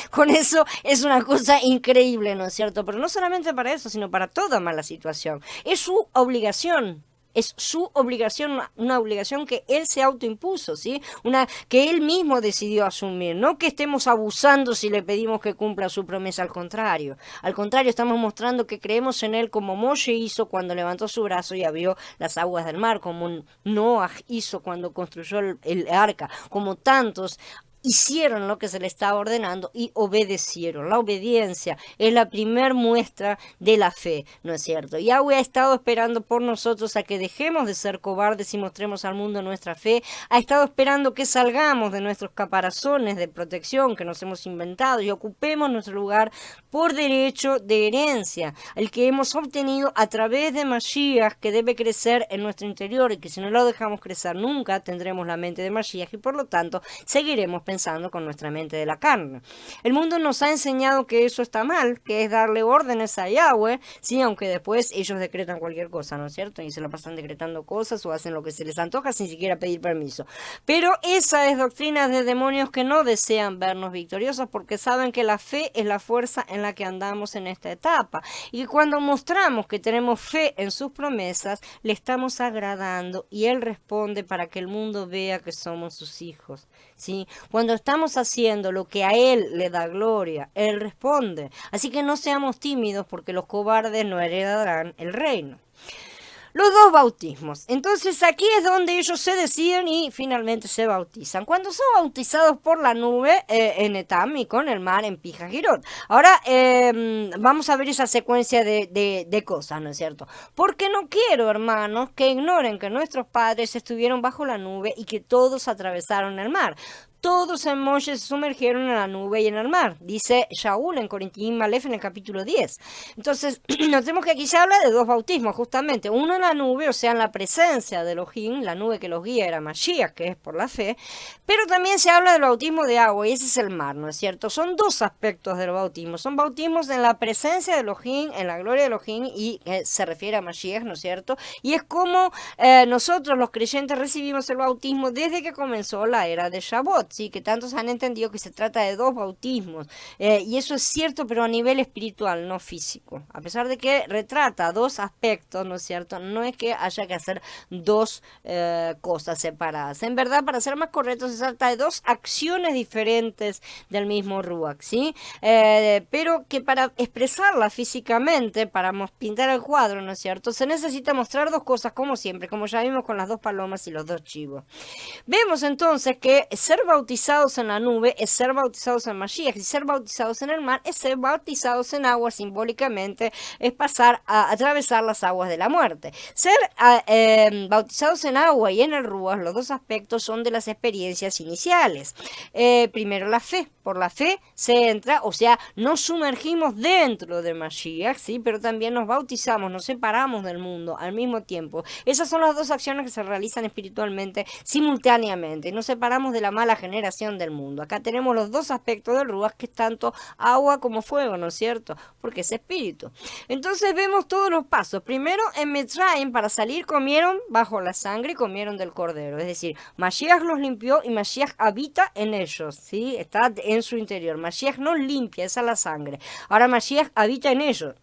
con eso es una cosa increíble, ¿no es cierto? Pero no solamente para eso, sino para toda mala situación. Es su obligación. Es su obligación, una obligación que él se autoimpuso, ¿sí? Una que él mismo decidió asumir, no que estemos abusando si le pedimos que cumpla su promesa, al contrario. Al contrario, estamos mostrando que creemos en él como Moshe hizo cuando levantó su brazo y abrió las aguas del mar, como Noah hizo cuando construyó el arca, como tantos hicieron lo que se les estaba ordenando y obedecieron. La obediencia es la primer muestra de la fe, ¿no es cierto? Yahweh ha estado esperando por nosotros a que dejemos de ser cobardes y mostremos al mundo nuestra fe. Ha estado esperando que salgamos de nuestros caparazones de protección que nos hemos inventado y ocupemos nuestro lugar por derecho de herencia, el que hemos obtenido a través de Mashiach, que debe crecer en nuestro interior, y que si no lo dejamos crecer nunca tendremos la mente de Mashiach y por lo tanto seguiremos pensando con nuestra mente de la carne. El mundo nos ha enseñado que eso está mal, que es darle órdenes a Yahweh, sí, aunque después ellos decretan cualquier cosa, ¿no es cierto? Y se lo pasan decretando cosas o hacen lo que se les antoja sin siquiera pedir permiso. Pero esa es doctrina de demonios que no desean vernos victoriosos porque saben que la fe es la fuerza en la que andamos en esta etapa. Y cuando mostramos que tenemos fe en sus promesas, le estamos agradando y Él responde para que el mundo vea que somos sus hijos, ¿sí? Cuando estamos haciendo lo que a Él le da gloria, Él responde. Así que no seamos tímidos porque los cobardes no heredarán el reino. Los dos bautismos. Entonces aquí es donde ellos se deciden y finalmente se bautizan. Cuando son bautizados por la nube en Etam y con el mar en Pijajirot. Ahora vamos a ver esa secuencia de cosas, ¿no es cierto? Porque no quiero, hermanos, que ignoren que nuestros padres estuvieron bajo la nube y que todos atravesaron el mar. Todos en Moshe se sumergieron en la nube y en el mar, dice Shaul en Corintiim Aleph en el capítulo 10. Entonces, notemos que aquí se habla de dos bautismos, justamente. Uno en la nube, o sea, en la presencia de Elohim, la nube que los guía era Mashiach, que es por la fe, pero también se habla del bautismo de agua, y ese es el mar, ¿no es cierto? Son dos aspectos del bautismo. Son bautismos en la presencia de Elohim, en la gloria de Elohim, y se refiere a Mashiach, ¿no es cierto? Y es como nosotros, los creyentes, recibimos el bautismo desde que comenzó la era de Shavuot. Sí, que tantos han entendido que se trata de dos bautismos, y eso es cierto, pero a nivel espiritual, no físico. A pesar de que retrata dos aspectos, ¿no es cierto? No es que haya que hacer dos cosas separadas. En verdad, para ser más correcto, se trata de dos acciones diferentes del mismo Ruach, ¿sí? Pero que para expresarla físicamente, para pintar el cuadro, ¿no es cierto? Se necesita mostrar dos cosas, como siempre, como ya vimos con las dos palomas y los dos chivos. Vemos entonces que ser bautizados en la nube es ser bautizados en Mashiach, y ser bautizados en el mar es ser bautizados en agua, simbólicamente es pasar a atravesar las aguas de la muerte. Ser bautizados en agua y en el Ruach, los dos aspectos son de las experiencias iniciales. Primero la fe, por la fe se entra, o sea, nos sumergimos dentro de Mashiach, ¿sí? Pero también nos bautizamos, nos separamos del mundo al mismo tiempo. Esas son las dos acciones que se realizan espiritualmente simultáneamente. Nos separamos de la mala generación del mundo. Acá tenemos los dos aspectos del Ruach, que es tanto agua como fuego, ¿no es cierto? Porque es espíritu. Entonces vemos todos los pasos. Primero en Mitzrayim, para salir comieron bajo la sangre y comieron del cordero. Es decir, Mashiach los limpió y Mashiach habita en ellos, ¿sí? Está en su interior. Mashiach nos limpia, esa es la sangre. Ahora Mashiach habita en ellos.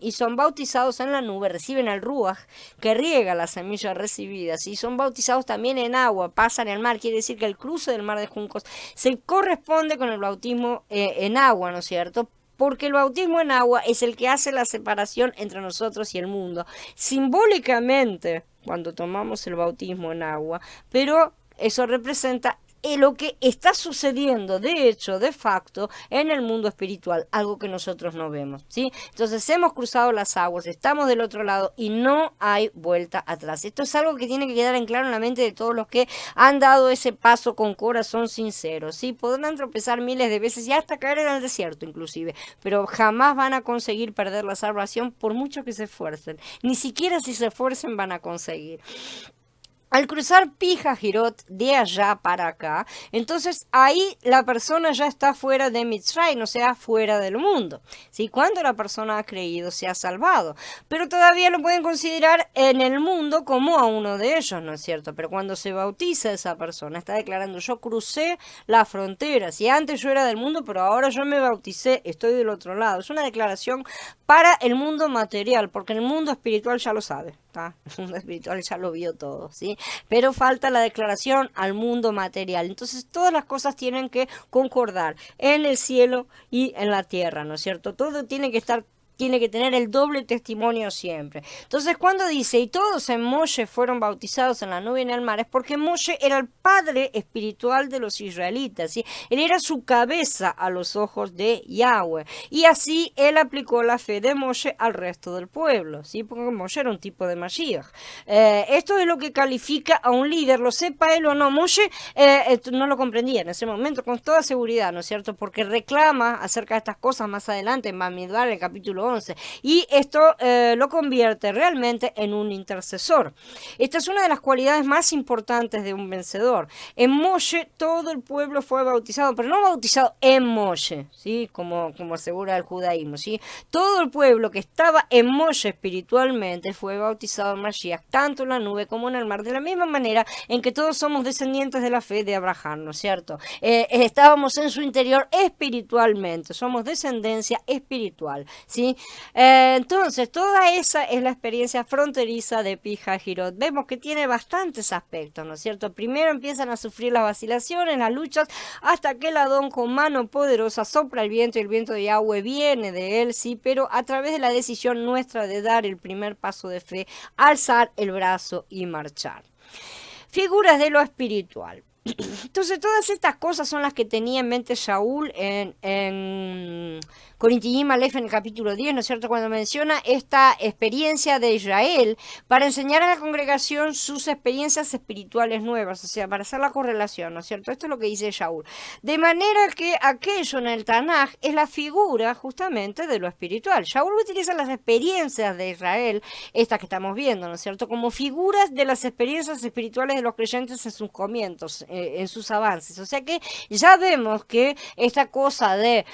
Y son bautizados en la nube, reciben el Ruach que riega las semillas recibidas, y son bautizados también en agua, pasan el mar. Quiere decir que el cruce del mar de juncos se corresponde con el bautismo en agua, ¿no es cierto? Porque el bautismo en agua es el que hace la separación entre nosotros y el mundo, simbólicamente, cuando tomamos el bautismo en agua, pero eso representa lo que está sucediendo de hecho, de facto, en el mundo espiritual, algo que nosotros no vemos, ¿sí? Entonces hemos cruzado las aguas, estamos del otro lado y no hay vuelta atrás. Esto es algo que tiene que quedar en claro en la mente de todos los que han dado ese paso con corazón sincero, ¿sí? Podrán tropezar miles de veces y hasta caer en el desierto inclusive, pero jamás van a conseguir perder la salvación por mucho que se esfuercen. Ni siquiera si se esfuercen van a conseguir. Al cruzar Pijajirot de allá para acá, entonces ahí la persona ya está fuera de Mitzrayim, o sea, fuera del mundo. ¿Sí? Cuando la persona ha creído, se ha salvado. Pero todavía lo pueden considerar en el mundo como a uno de ellos, ¿no es cierto? Pero cuando se bautiza esa persona, está declarando: yo crucé la frontera. Si antes yo era del mundo, pero ahora yo me bauticé, estoy del otro lado. Es una declaración para el mundo material, porque el mundo espiritual ya lo sabe. El mundo espiritual ya lo vio todo, ¿sí? Pero falta la declaración al mundo material. Entonces todas las cosas tienen que concordar en el cielo y en la tierra, ¿no es cierto? Todo tiene que estar tiene que tener el doble testimonio siempre. Entonces cuando dice, y todos en Moshe fueron bautizados en la nube y en el mar, es porque Moshe era el padre espiritual de los israelitas, ¿sí? Él era su cabeza a los ojos de Yahweh. Y así él aplicó la fe de Moshe al resto del pueblo, ¿sí? Porque Moshe era un tipo de Mashiach. Esto es lo que califica a un líder, lo sepa él o no. Moshe no lo comprendía en ese momento con toda seguridad, ¿no es cierto? Porque reclama acerca de estas cosas más adelante en Bamidbar, el capítulo 11, y esto lo convierte realmente en un intercesor. Esta es una de las cualidades más importantes de un vencedor. En Moshe todo el pueblo fue bautizado, pero no bautizado en Moshe, ¿sí? Como asegura el judaísmo, ¿sí? Todo el pueblo que estaba en Moshe espiritualmente fue bautizado en Mashiach, tanto en la nube como en el mar, de la misma manera en que todos somos descendientes de la fe de Abraham, ¿no es cierto? Estábamos en su interior espiritualmente, somos descendencia espiritual, ¿sí? Entonces, toda esa es la experiencia fronteriza de Pi Hahirot. Vemos que tiene bastantes aspectos, ¿no es cierto? Primero empiezan a sufrir las vacilaciones, las luchas, hasta que el Adón con mano poderosa sopla el viento y el viento de Yahweh viene de él, sí, pero a través de la decisión nuestra de dar el primer paso de fe, alzar el brazo y marchar. Figuras de lo espiritual. Entonces todas estas cosas son las que tenía en mente Shaul en Corintiyim Aleph en el capítulo 10, ¿no es cierto? Cuando menciona esta experiencia de Israel para enseñar a la congregación sus experiencias espirituales nuevas, o sea, para hacer la correlación, ¿no es cierto? Esto es lo que dice Shaul. De manera que aquello en el Tanaj es la figura justamente de lo espiritual. Shaul utiliza las experiencias de Israel, estas que estamos viendo, ¿no es cierto? Como figuras de las experiencias espirituales de los creyentes en sus comienzos, en sus avances. O sea que ya vemos que esta cosa de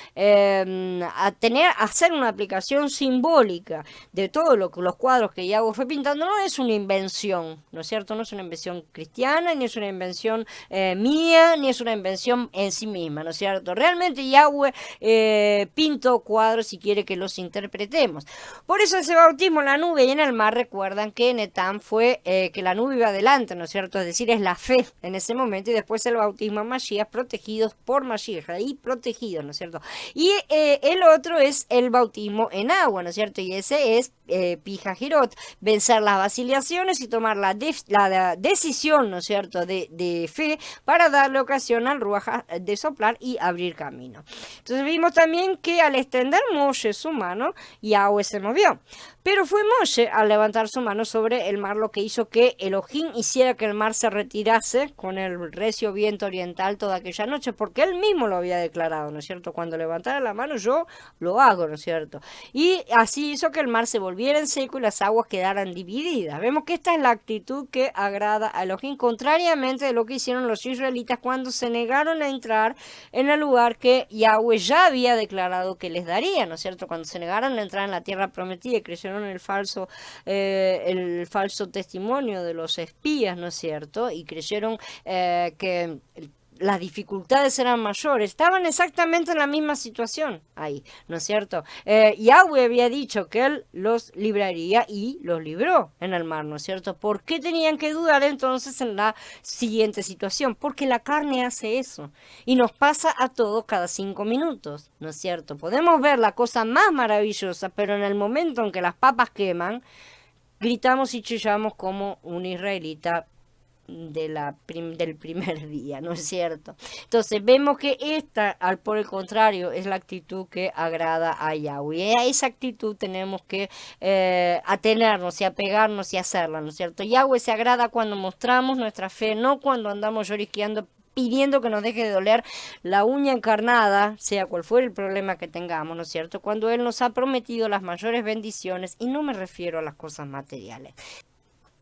hacer una aplicación simbólica de todos los cuadros que Yahweh fue pintando no es una invención, ¿no es cierto? No es una invención cristiana, ni es una invención mía, ni es una invención en sí misma, ¿no es cierto? Realmente Yahweh pintó cuadros y quiere que los interpretemos. Por eso ese bautismo en la nube y en el mar, recuerdan que Netán fue que la nube iba adelante, ¿no es cierto? Es decir, es la fe en ese momento, y después el bautismo en Mashiach, protegidos por Mashiach, ahí protegidos, ¿no es cierto? Y el otro es el bautismo en agua, ¿no es cierto? Y ese es Pi Hahirot, vencer las vacilaciones y tomar la decisión, ¿no es cierto?, de fe para darle ocasión al Ruaj de soplar y abrir camino. Entonces vimos también que al extender Moshe su mano, Yahweh se movió. Pero fue Moshe al levantar su mano sobre el mar lo que hizo que Elohim hiciera que el mar se retirase con el recio viento oriental toda aquella noche, porque él mismo lo había declarado, ¿no es cierto? Cuando levantara la mano yo lo hago, ¿no es cierto? Y así hizo que el mar se volviera en seco y las aguas quedaran divididas. Vemos que esta es la actitud que agrada a Elohim, contrariamente de lo que hicieron los israelitas cuando se negaron a entrar en el lugar que Yahweh ya había declarado que les daría, ¿no es cierto? Cuando se negaron a entrar en la tierra prometida y creyeron el falso testimonio de los espías, ¿no es cierto? Y creyeron que las dificultades eran mayores, estaban exactamente en la misma situación ahí, ¿no es cierto? Yahweh había dicho que él los libraría y los libró en el mar, ¿no es cierto? ¿Por qué tenían que dudar entonces en la siguiente situación? Porque la carne hace eso y nos pasa a todos cada 5 minutos, ¿no es cierto? Podemos ver la cosa más maravillosa, pero en el momento en que las papas queman, gritamos y chillamos como un israelita del primer día, ¿no es cierto? Entonces vemos que esta, por el contrario, es la actitud que agrada a Yahweh. Y a esa actitud tenemos que atenernos y apegarnos y hacerla, ¿no es cierto? Yahweh se agrada cuando mostramos nuestra fe, no cuando andamos lloriqueando pidiendo que nos deje de doler la uña encarnada, sea cual fuera el problema que tengamos, ¿no es cierto? Cuando Él nos ha prometido las mayores bendiciones, y no me refiero a las cosas materiales.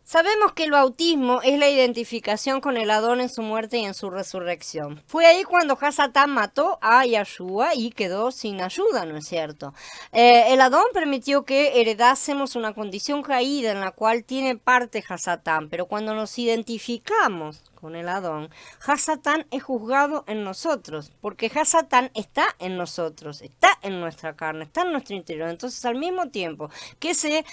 Sabemos que el bautismo es la identificación con el Adón en su muerte y en su resurrección. Fue ahí cuando Hasatán mató a Yahshua y quedó sin ayuda, ¿no es cierto? El Adón permitió que heredásemos una condición caída en la cual tiene parte Hasatán, pero cuando nos identificamos con el Adón, Hasatán es juzgado en nosotros, porque Hasatán está en nosotros, está en nuestra carne, está en nuestro interior. Entonces, al mismo tiempo que se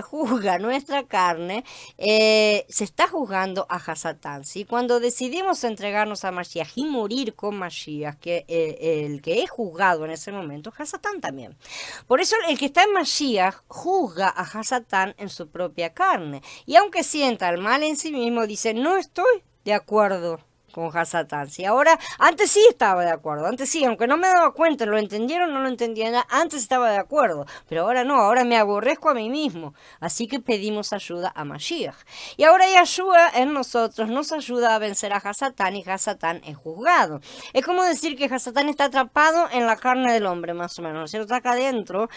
juzga nuestra carne, se está juzgando a Hasatán, ¿sí? Cuando decidimos entregarnos a Mashiach y morir con Mashiach, que el que es juzgado en ese momento, Hasatán también. Por eso el que está en Mashiach juzga a Hasatán en su propia carne. Y aunque sienta el mal en sí mismo, dice, no estoy de acuerdo con Hasatán. Si ahora, antes sí estaba de acuerdo, antes sí, aunque no me daba cuenta, lo entendieron o no lo entendían, antes estaba de acuerdo, pero ahora no, ahora me aborrezco a mí mismo. Así que pedimos ayuda a Mashiach. Y ahora Yahshua en nosotros nos ayuda a vencer a Hasatán y Hasatán es juzgado. Es como decir que Hasatán está atrapado en la carne del hombre, más o menos, ¿no es cierto? Está acá adentro,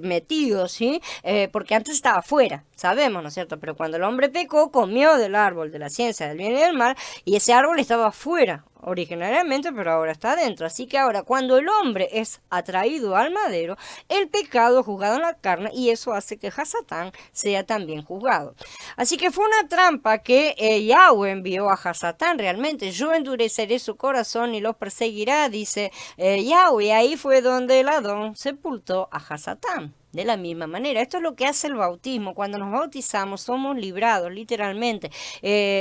metido, ¿sí? Porque antes estaba afuera, sabemos, ¿no es cierto? Pero cuando el hombre pecó, comió del árbol de la ciencia del bien y del mal, y ese árbol estaba afuera originariamente, pero ahora está adentro. Así que ahora, cuando el hombre es atraído al madero, el pecado es juzgado en la carne y eso hace que Hasatán sea también juzgado. Así que fue una trampa que Yahweh envió a Hasatán realmente. Yo endureceré su corazón y los perseguirá, dice Yahweh. Ahí fue donde el Adón sepultó a Hasatán. De la misma manera, esto es lo que hace el bautismo. Cuando nos bautizamos somos librados, literalmente.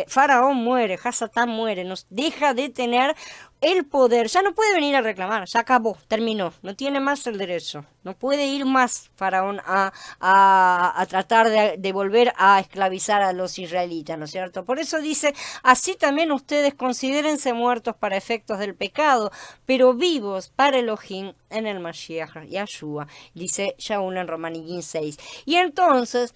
Faraón muere, Hasatán muere, nos deja de tener el poder. Ya no puede venir a reclamar, ya acabó, terminó, no tiene más el derecho. No puede ir más Faraón a tratar de volver a esclavizar a los israelitas, ¿no es cierto? Por eso dice, así también ustedes considérense muertos para efectos del pecado, pero vivos para Elohim en el Mashiach, Yahshua, dice Shaul en Romanín 6. Y entonces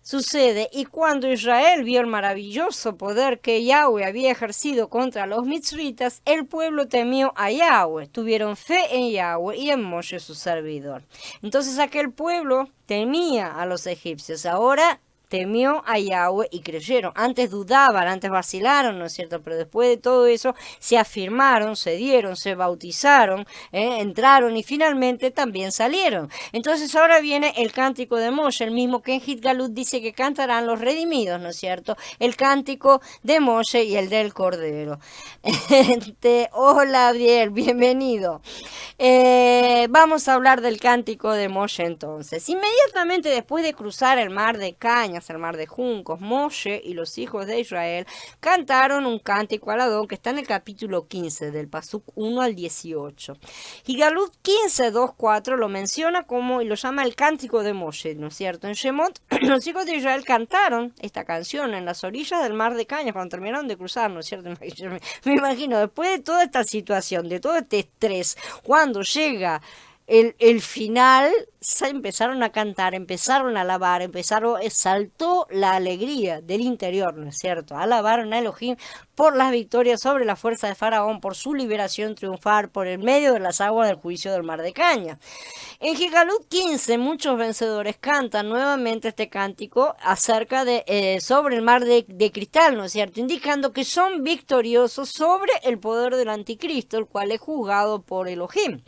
sucede, y cuando Israel vio el maravilloso poder que Yahweh había ejercido contra los mitzritas, el pueblo temió a Yahweh, tuvieron fe en Yahweh y en Moshe su servidor. Entonces aquel pueblo temía a los egipcios, ahora temió a Yahweh y creyeron. Antes dudaban, antes vacilaron, ¿no es cierto? Pero después de todo eso se afirmaron, se dieron, se bautizaron, entraron y finalmente también salieron. Entonces ahora viene el cántico de Moshe, el mismo que en Hitgalut dice que cantarán los redimidos, ¿no es cierto? El cántico de Moshe y el del Cordero. Hola, Abiel, bienvenido. Vamos a hablar del cántico de Moshe entonces. Inmediatamente después de cruzar el mar de cañas, el mar de juncos, Moshe y los hijos de Israel cantaron un cántico al Adón que está en el capítulo 15 del Pasuk 1 al 18. Higalut 15, 2, 4 lo menciona como y lo llama el cántico de Moshe, ¿no es cierto? En Shemot los hijos de Israel cantaron esta canción en las orillas del mar de cañas cuando terminaron de cruzar, ¿no es cierto? Me imagino, después de toda esta situación, de todo este estrés, cuando llega el final, se empezaron a cantar, empezaron a alabar, saltó la alegría del interior, ¿no es cierto? Alabaron a Elohim por las victorias sobre la fuerza de Faraón, por su liberación triunfal, por el medio de las aguas del juicio del mar de caña. En Higalut 15, muchos vencedores cantan nuevamente este cántico acerca de sobre el mar de cristal, ¿no es cierto? Indicando que son victoriosos sobre el poder del anticristo, el cual es juzgado por Elohim.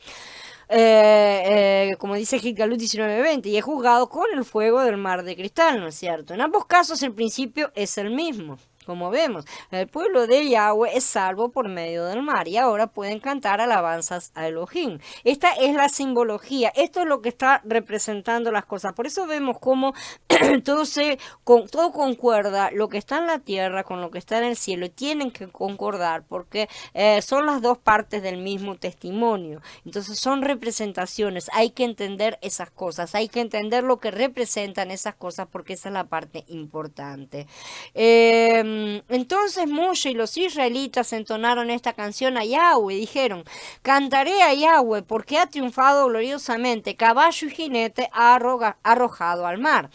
Como dice Hitgalut 19:20, y es juzgado con el fuego del mar de cristal, ¿no es cierto? En ambos casos el principio es el mismo. Como vemos, el pueblo de Yahweh es salvo por medio del mar y ahora pueden cantar alabanzas a Elohim. Esta es la simbología, esto es lo que está representando las cosas. Por eso vemos cómo todo concuerda, lo que está en la tierra con lo que está en el cielo, y tienen que concordar porque son las dos partes del mismo testimonio. Entonces son representaciones, hay que entender esas cosas, hay que entender lo que representan esas cosas porque esa es la parte importante. Entonces Moshe y los israelitas entonaron esta canción a Yahweh, dijeron, cantaré a Yahweh porque ha triunfado gloriosamente, caballo y jinete ha arrojado al mar.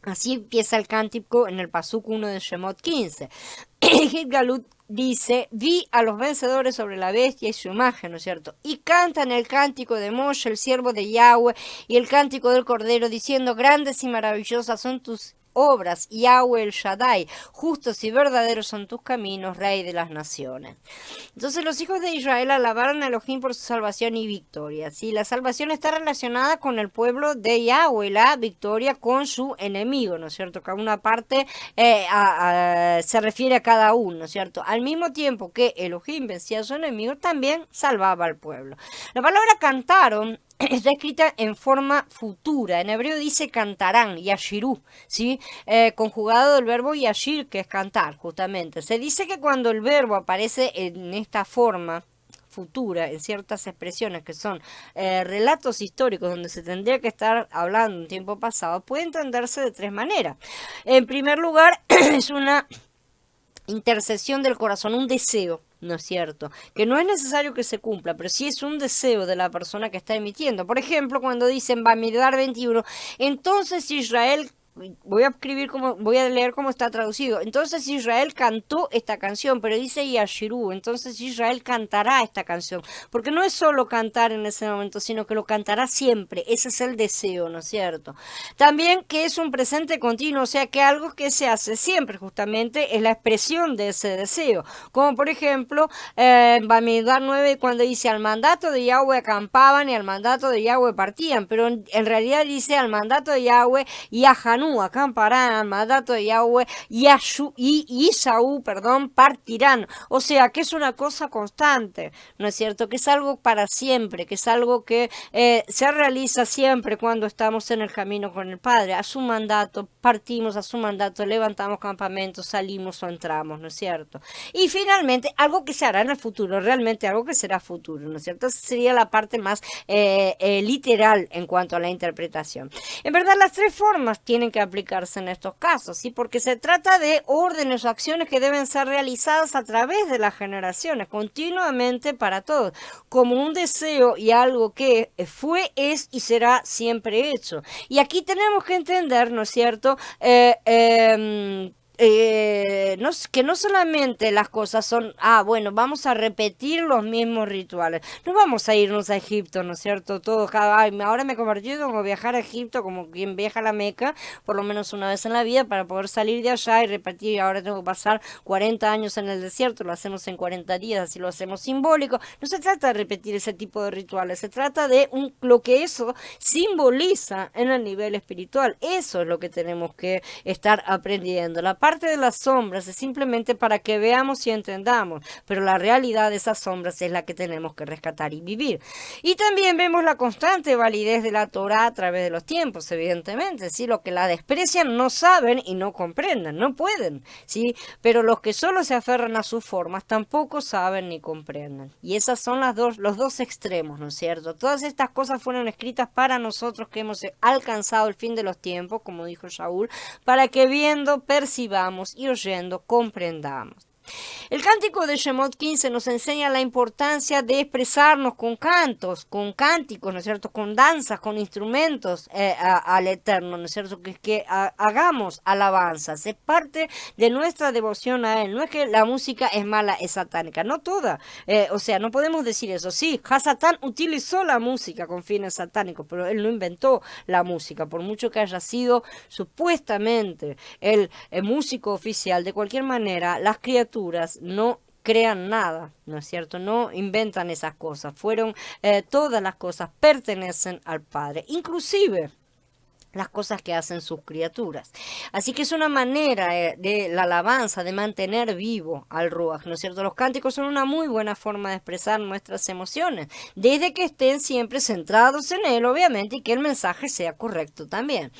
Así empieza el cántico en el Pasuk 1 de Shemot 15. Hitgalut dice, vi a los vencedores sobre la bestia y su imagen, ¿no es cierto? Y cantan el cántico de Moshe, el siervo de Yahweh, y el cántico del Cordero, diciendo, grandes y maravillosas son tus obras, Yahweh el Shaddai, justos y verdaderos son tus caminos, Rey de las naciones. Entonces los hijos de Israel alabaron a Elohim por su salvación y victoria. ¿Sí? La salvación está relacionada con el pueblo de Yahweh, la victoria con su enemigo, ¿no es cierto? Cada una parte se refiere a cada uno, ¿no es cierto? Al mismo tiempo que Elohim vencía a su enemigo, también salvaba al pueblo. La palabra cantaron está escrita en forma futura. En hebreo dice cantarán, yashirú, ¿sí? Conjugado del verbo yashir, que es cantar, justamente. Se dice que cuando el verbo aparece en esta forma futura, en ciertas expresiones que son relatos históricos donde se tendría que estar hablando en tiempo pasado, puede entenderse de tres maneras. En primer lugar, es una intercesión del corazón, un deseo, ¿no es cierto? Que no es necesario que se cumpla, pero sí es un deseo de la persona que está emitiendo. Por ejemplo, cuando dicen Bamidbar 21, entonces Israel... voy a leer cómo está traducido. Entonces Israel cantó esta canción, pero dice Yashirú, entonces Israel cantará esta canción, porque no es solo cantar en ese momento, sino que lo cantará siempre. Ese es el deseo, ¿no es cierto? También que es un presente continuo, o sea que algo que se hace siempre, justamente, es la expresión de ese deseo. Como por ejemplo, en Bamidbar 9, cuando dice al mandato de Yahweh acampaban y al mandato de Yahweh partían, pero en realidad dice al mandato de Yahweh y a Hanú acamparán, al mandato de Yahweh y Isaú, partirán. O sea, que es una cosa constante, ¿no es cierto? Que es algo para siempre, que es algo que se realiza siempre cuando estamos en el camino con el Padre. A su mandato, partimos a su mandato, levantamos campamentos, salimos o entramos, ¿no es cierto? Y finalmente, algo que se hará en el futuro, realmente algo que será futuro, ¿no es cierto? Esa sería la parte más literal en cuanto a la interpretación. En verdad, las tres formas tienen que aplicarse en estos casos, ¿sí? Porque se trata de órdenes o acciones que deben ser realizadas a través de las generaciones, continuamente para todos, como un deseo y algo que fue, es y será siempre hecho. Y aquí tenemos que entender, ¿no es cierto?, que no solamente las cosas son, bueno, vamos a repetir los mismos rituales, no vamos a irnos a Egipto, ¿no es cierto? Todo, ahora me he convertido como viajar a Egipto, como quien viaja a la Meca, por lo menos una vez en la vida, para poder salir de allá y repetir, ahora tengo que pasar 40 años en el desierto, lo hacemos en 40 días, así lo hacemos simbólico. No se trata de repetir ese tipo de rituales, se trata de lo que eso simboliza en el nivel espiritual. Eso es lo que tenemos que estar aprendiendo. La parte de las sombras es simplemente para que veamos y entendamos, pero la realidad de esas sombras es la que tenemos que rescatar y vivir. Y también vemos la constante validez de la Torá a través de los tiempos, evidentemente, ¿sí? Los que la desprecian no saben y no comprenden, no pueden, ¿sí? Pero los que solo se aferran a sus formas tampoco saben ni comprenden. Y esas son los dos extremos, ¿no es cierto? Todas estas cosas fueron escritas para nosotros que hemos alcanzado el fin de los tiempos, como dijo Shaul, para que viendo percibamos y oyendo comprendamos. El cántico de Shemot 15 nos enseña la importancia de expresarnos con cantos, con cánticos, ¿no es cierto?, con danzas, con instrumentos al Eterno, ¿no es cierto?, que hagamos alabanzas, es parte de nuestra devoción a Él. No es que la música es mala, es satánica, no toda, o sea, no podemos decir eso. Sí, Hasatán utilizó la música con fines satánicos, pero él no inventó la música, por mucho que haya sido supuestamente el músico oficial. De cualquier manera, las criaturas no crean nada, ¿no es cierto? No inventan esas cosas. Todas las cosas pertenecen al Padre, inclusive las cosas que hacen sus criaturas. Así que es una manera de la alabanza, de mantener vivo al Ruach, ¿no es cierto? Los cánticos son una muy buena forma de expresar nuestras emociones, desde que estén siempre centrados en él, obviamente, y que el mensaje sea correcto también.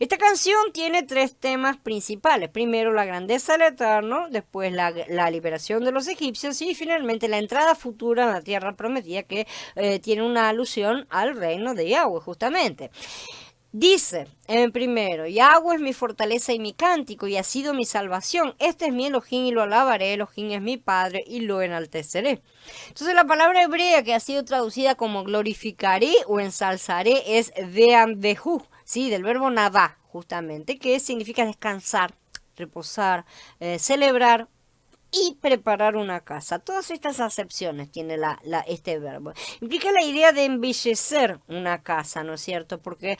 Esta canción tiene tres temas principales. Primero, la grandeza del Eterno, después la liberación de los egipcios y finalmente la entrada futura a la tierra prometida, que tiene una alusión al reino de Yahweh, justamente. Dice en primero, Yahweh es mi fortaleza y mi cántico y ha sido mi salvación. Este es mi Elohim y lo alabaré. Elohim es mi Padre y lo enalteceré. Entonces la palabra hebrea que ha sido traducida como glorificaré o ensalzaré es ve'ambehu, ¿sí? Del verbo navá, justamente, que significa descansar, reposar, celebrar y preparar una casa. Todas estas acepciones tiene este verbo. Implica la idea de embellecer una casa, ¿no es cierto? Porque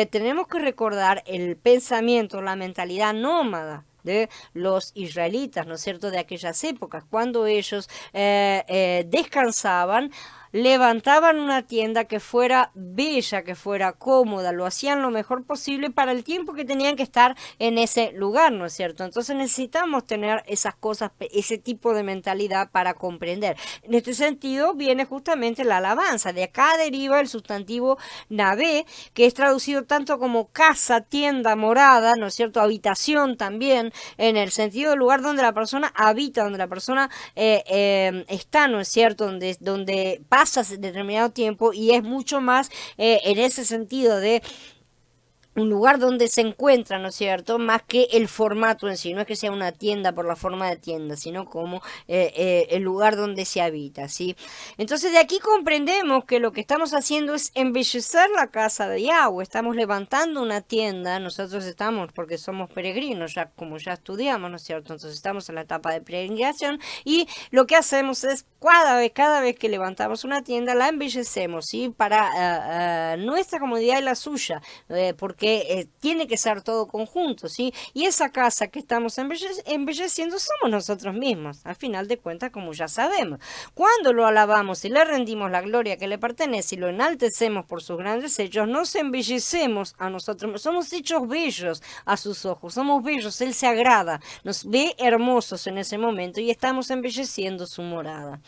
tenemos que recordar el pensamiento, la mentalidad nómada de los israelitas, ¿no es cierto?, de aquellas épocas, cuando ellos descansaban, levantaban una tienda que fuera bella, que fuera cómoda, lo hacían lo mejor posible para el tiempo que tenían que estar en ese lugar, ¿no es cierto? Entonces necesitamos tener esas cosas, ese tipo de mentalidad para comprender. En este sentido viene justamente la alabanza, de acá deriva el sustantivo navé, que es traducido tanto como casa, tienda, morada, ¿no es cierto?, habitación también, en el sentido del lugar donde la persona habita, donde la persona está, ¿no es cierto?, donde pasa determinado tiempo, y es mucho más en ese sentido de un lugar donde se encuentra, ¿no es cierto?, más que el formato en sí. No es que sea una tienda por la forma de tienda, sino como el lugar donde se habita, ¿sí? Entonces de aquí comprendemos que lo que estamos haciendo es embellecer la casa de Yahweh. Estamos levantando una tienda. Nosotros estamos, porque somos peregrinos, ya como ya estudiamos, ¿no es cierto?, entonces estamos en la etapa de peregrinación, y lo que hacemos es cada vez que levantamos una tienda, la embellecemos, ¿sí?, para nuestra comodidad y la suya, porque tiene que ser todo conjunto, ¿sí? Y esa casa que estamos embelleciendo somos nosotros mismos, al final de cuentas, como ya sabemos. Cuando lo alabamos y le rendimos la gloria que le pertenece y lo enaltecemos por sus grandes hechos, nos embellecemos a nosotros mismos. Somos hechos bellos a sus ojos, somos bellos, Él se agrada, nos ve hermosos en ese momento y estamos embelleciendo su morada.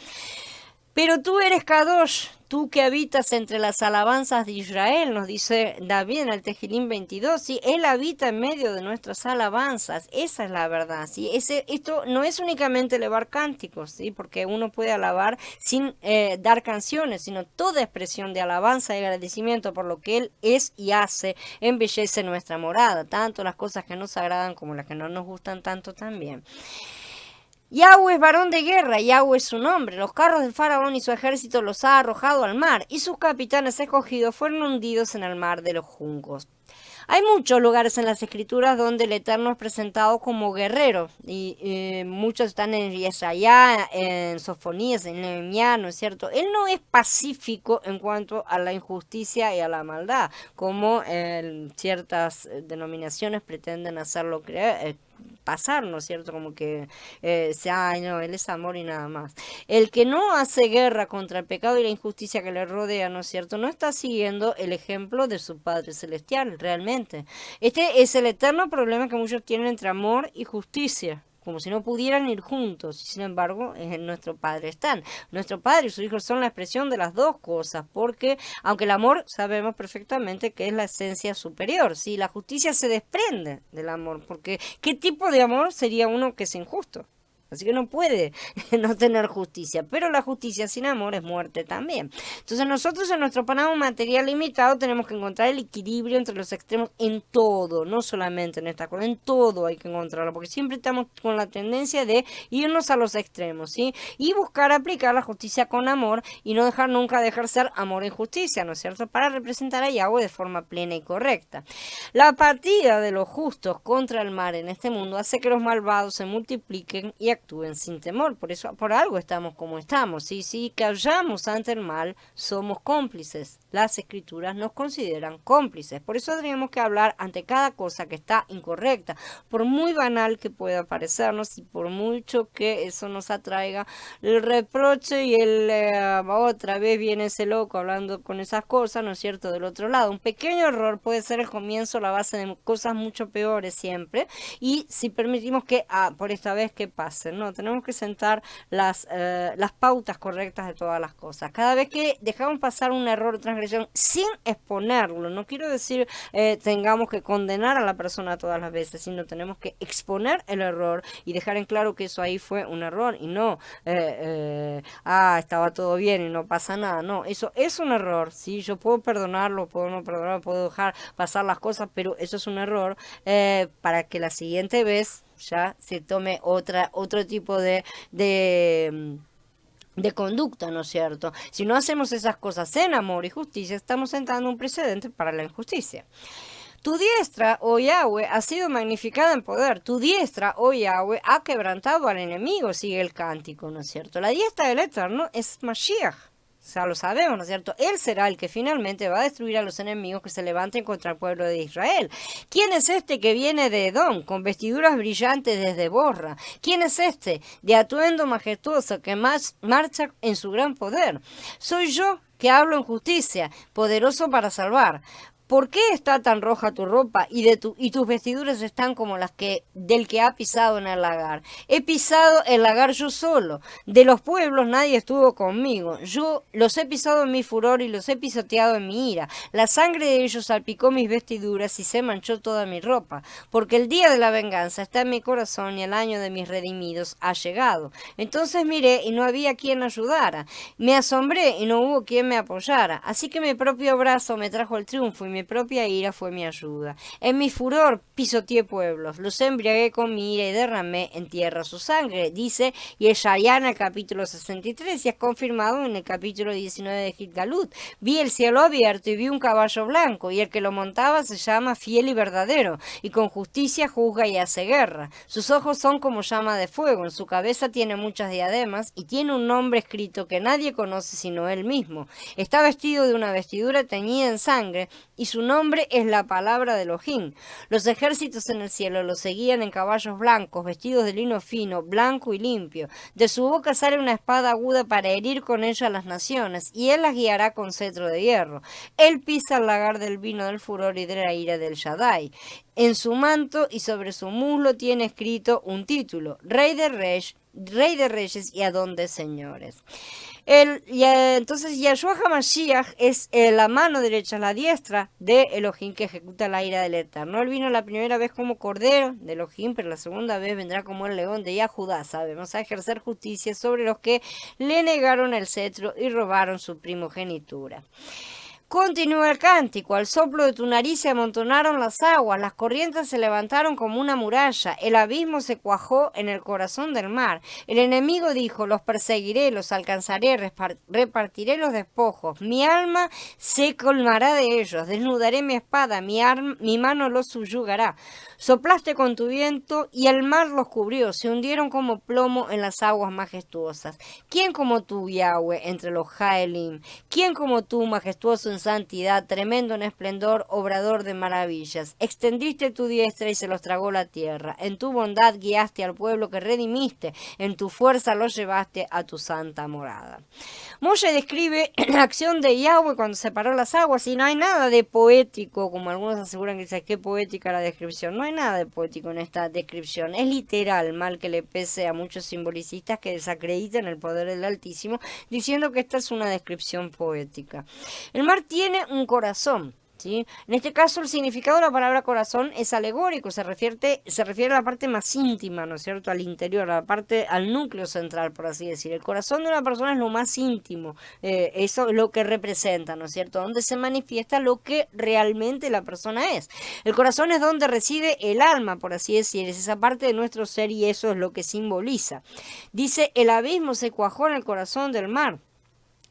Pero tú eres Kadosh, tú que habitas entre las alabanzas de Israel, nos dice David en el Tejilín 22, ¿sí? Él habita en medio de nuestras alabanzas, esa es la verdad, ¿sí? Esto no es únicamente elevar cánticos, ¿sí?, porque uno puede alabar sin dar canciones, sino toda expresión de alabanza y agradecimiento por lo que Él es y hace, embellece nuestra morada, tanto las cosas que nos agradan como las que no nos gustan tanto también. Yahweh es varón de guerra, Yahweh es su nombre. Los carros del faraón y su ejército los ha arrojado al mar, y sus capitanes escogidos fueron hundidos en el mar de los juncos. Hay muchos lugares en las escrituras donde el Eterno es presentado como guerrero, y muchos están en Yesaya, en Sofonías, en Nehemías, ¿no es cierto? Él no es pacífico en cuanto a la injusticia y a la maldad, como ciertas denominaciones pretenden hacerlo creer. Pasar, ¿no es cierto? Como que ay, no, Él es amor y nada más. El que no hace guerra contra el pecado y la injusticia que le rodea, ¿no es cierto?, no está siguiendo el ejemplo de su Padre Celestial, realmente. Este es el eterno problema que muchos tienen entre amor y justicia, como si no pudieran ir juntos, y sin embargo en nuestro Padre están. Nuestro Padre y sus hijos son la expresión de las dos cosas, porque aunque el amor sabemos perfectamente que es la esencia superior, ¿sí?, la justicia se desprende del amor, porque ¿qué tipo de amor sería uno que es injusto? Así que no puede no tener justicia, pero la justicia sin amor es muerte también. Entonces nosotros en nuestro panorama material limitado tenemos que encontrar el equilibrio entre los extremos en todo, no solamente en esta cosa, en todo hay que encontrarlo, porque siempre estamos con la tendencia de irnos a los extremos, ¿sí? Y buscar aplicar la justicia con amor y no dejar nunca de ejercer amor e injusticia, ¿no es cierto?, para representar a Yahweh de forma plena y correcta. La partida de los justos contra el mal en este mundo hace que los malvados se multipliquen y actúen sin temor. Por eso, por algo estamos como estamos. Si callamos ante el mal, somos cómplices. Las escrituras nos consideran cómplices. Por eso tenemos que hablar ante cada cosa que está incorrecta, por muy banal que pueda parecernos y por mucho que eso nos atraiga el reproche y otra vez viene ese loco hablando con esas cosas, ¿no es cierto?, del otro lado. Un pequeño error puede ser el comienzo, la base de cosas mucho peores siempre, y si permitimos que por esta vez que pasen, no, tenemos que sentar las pautas correctas de todas las cosas. Cada vez que dejamos pasar un error o transgresión sin exponerlo, no quiero decir tengamos que condenar a la persona todas las veces, sino tenemos que exponer el error y dejar en claro que eso ahí fue un error y no estaba todo bien y no pasa nada. No, eso es un error, ¿sí? Yo puedo perdonarlo, puedo no perdonarlo, puedo dejar pasar las cosas, pero eso es un error, para que la siguiente vez ya se tome otro tipo de conducta, ¿no es cierto? Si no hacemos esas cosas en amor y justicia, estamos sentando un precedente para la injusticia. Tu diestra, oh Yahweh, ha sido magnificada en poder. Tu diestra, oh Yahweh, ha quebrantado al enemigo, sigue el cántico, ¿no es cierto? La diestra del Eterno es Mashiach. O sea, lo sabemos, ¿no es cierto? Él será el que finalmente va a destruir a los enemigos que se levanten contra el pueblo de Israel. ¿Quién es este que viene de Edom, con vestiduras brillantes desde Borra? ¿Quién es este, de atuendo majestuoso, que marcha en su gran poder? Soy yo, que hablo en justicia, poderoso para salvar. ¿Por qué está tan roja tu ropa y tus vestiduras están como las del que ha pisado en el lagar? He pisado el lagar yo solo. De los pueblos nadie estuvo conmigo. Yo los he pisado en mi furor y los he pisoteado en mi ira. La sangre de ellos salpicó mis vestiduras y se manchó toda mi ropa. Porque el día de la venganza está en mi corazón y el año de mis redimidos ha llegado. Entonces miré y no había quien ayudara. Me asombré y no hubo quien me apoyara. Así que mi propio brazo me trajo el triunfo y mi propia ira fue mi ayuda. En mi furor pisoteé pueblos, los embriagué con mi ira y derramé en tierra su sangre, dice Yeshayahu en el capítulo 63 y es confirmado en el capítulo 19 de Gitgalut. Vi el cielo abierto y vi un caballo blanco y el que lo montaba se llama Fiel y Verdadero y con justicia juzga y hace guerra. Sus ojos son como llama de fuego, en su cabeza tiene muchas diademas y tiene un nombre escrito que nadie conoce sino él mismo. Está vestido de una vestidura teñida en sangre y su nombre es la palabra de Elohim. Los ejércitos en el cielo lo seguían en caballos blancos, vestidos de lino fino, blanco y limpio. De su boca sale una espada aguda para herir con ella a las naciones, y él las guiará con cetro de hierro. Él pisa el lagar del vino del furor y de la ira del Shaddai. En su manto y sobre su muslo tiene escrito un título, Rey de Reyes y Adón de Señores. Entonces Yahshua HaMashiach es la mano derecha, la diestra de Elohim que ejecuta la ira del Eterno. Él vino la primera vez como cordero de Elohim, pero la segunda vez vendrá como el león de Yahudá. Sabemos a ejercer justicia sobre los que le negaron el cetro y robaron su primogenitura. Continúa el cántico, al soplo de tu nariz se amontonaron las aguas, las corrientes se levantaron como una muralla, el abismo se cuajó en el corazón del mar. El enemigo dijo, los perseguiré, los alcanzaré, repartiré los despojos, mi alma se colmará de ellos, desnudaré mi espada, mi mano los subyugará. Soplaste con tu viento y el mar los cubrió, se hundieron como plomo en las aguas majestuosas. ¿Quién como tú, Yahweh, entre los Jaelim? ¿Quién como tú, majestuoso en santidad, tremendo en esplendor, obrador de maravillas? Extendiste tu diestra y se los tragó la tierra. En tu bondad guiaste al pueblo que redimiste, en tu fuerza los llevaste a tu santa morada. Moshe describe la acción de Yahweh cuando separó las aguas y no hay nada de poético, como algunos aseguran que dice qué poética la descripción. No hay nada de poético en esta descripción. Es literal, mal que le pese a muchos simbolicistas que desacreditan el poder del Altísimo, diciendo que esta es una descripción poética. El mar tiene un corazón. ¿Sí? En este caso el significado de la palabra corazón es alegórico, se refiere a la parte más íntima, ¿no es cierto?, al interior, al núcleo central, por así decir. El corazón de una persona es lo más íntimo, eso es lo que representa, ¿no es cierto?, donde se manifiesta lo que realmente la persona es. El corazón es donde reside el alma, por así decir, es esa parte de nuestro ser y eso es lo que simboliza. Dice, el abismo se cuajó en el corazón del mar.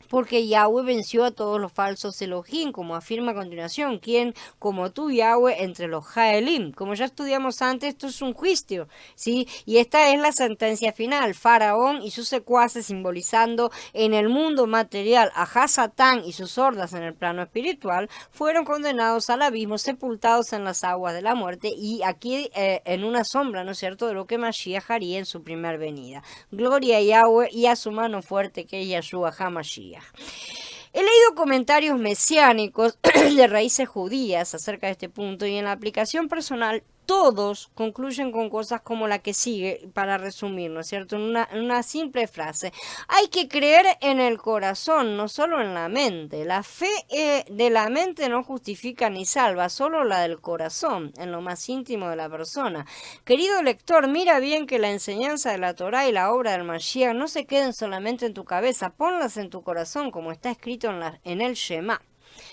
Porque Yahweh venció a todos los falsos Elohim, como afirma a continuación, ¿quién como tú, Yahweh, entre los Jaelim? Como ya estudiamos antes, esto es un juicio, ¿sí? Y esta es la sentencia final. Faraón y sus secuaces, simbolizando en el mundo material a Hasatán y sus hordas en el plano espiritual, fueron condenados al abismo, sepultados en las aguas de la muerte, y aquí en una sombra, ¿no es cierto?, de lo que Mashiach haría en su primer venida. Gloria a Yahweh y a su mano fuerte que es Yahshua HaMashiach. He leído comentarios mesiánicos de raíces judías acerca de este punto y en la aplicación personal todos concluyen con cosas como la que sigue, para resumir, ¿no es cierto?, en una simple frase. Hay que creer en el corazón, no solo en la mente. La fe de la mente no justifica ni salva, solo la del corazón, en lo más íntimo de la persona. Querido lector, mira bien que la enseñanza de la Torá y la obra del Mashiach no se queden solamente en tu cabeza, ponlas en tu corazón, como está escrito en el Shema.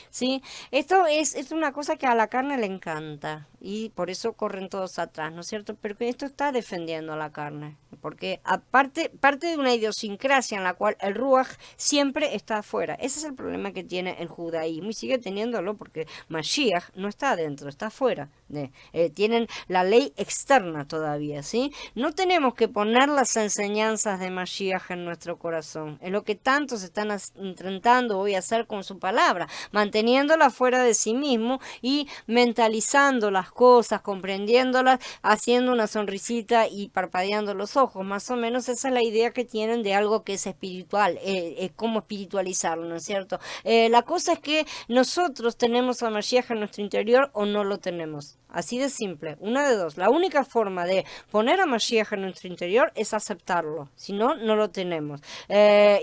¿sí? Esto es una cosa que a la carne le encanta y por eso corren todos atrás, ¿no es cierto? Pero que esto está defendiendo a la carne, porque aparte, parte de una idiosincrasia en la cual el Ruach siempre está afuera. Ese es el problema que tiene el judaísmo y sigue teniéndolo porque Mashiach no está adentro, está afuera. Tienen la ley externa todavía, ¿sí? No tenemos que poner las enseñanzas de Mashiach en nuestro corazón. Es lo que tantos están intentando hoy hacer con su palabra, manteniéndola fuera de sí mismo y mentalizando las cosas, comprendiéndolas, haciendo una sonrisita y parpadeando los ojos. Más o menos esa es la idea que tienen de algo que es espiritual, cómo espiritualizarlo, ¿no es cierto? La cosa es que nosotros tenemos a Mashiach en nuestro interior o no lo tenemos. Así de simple, una de dos. La única forma de poner a Mashiach en nuestro interior es aceptarlo. Si no, no lo tenemos.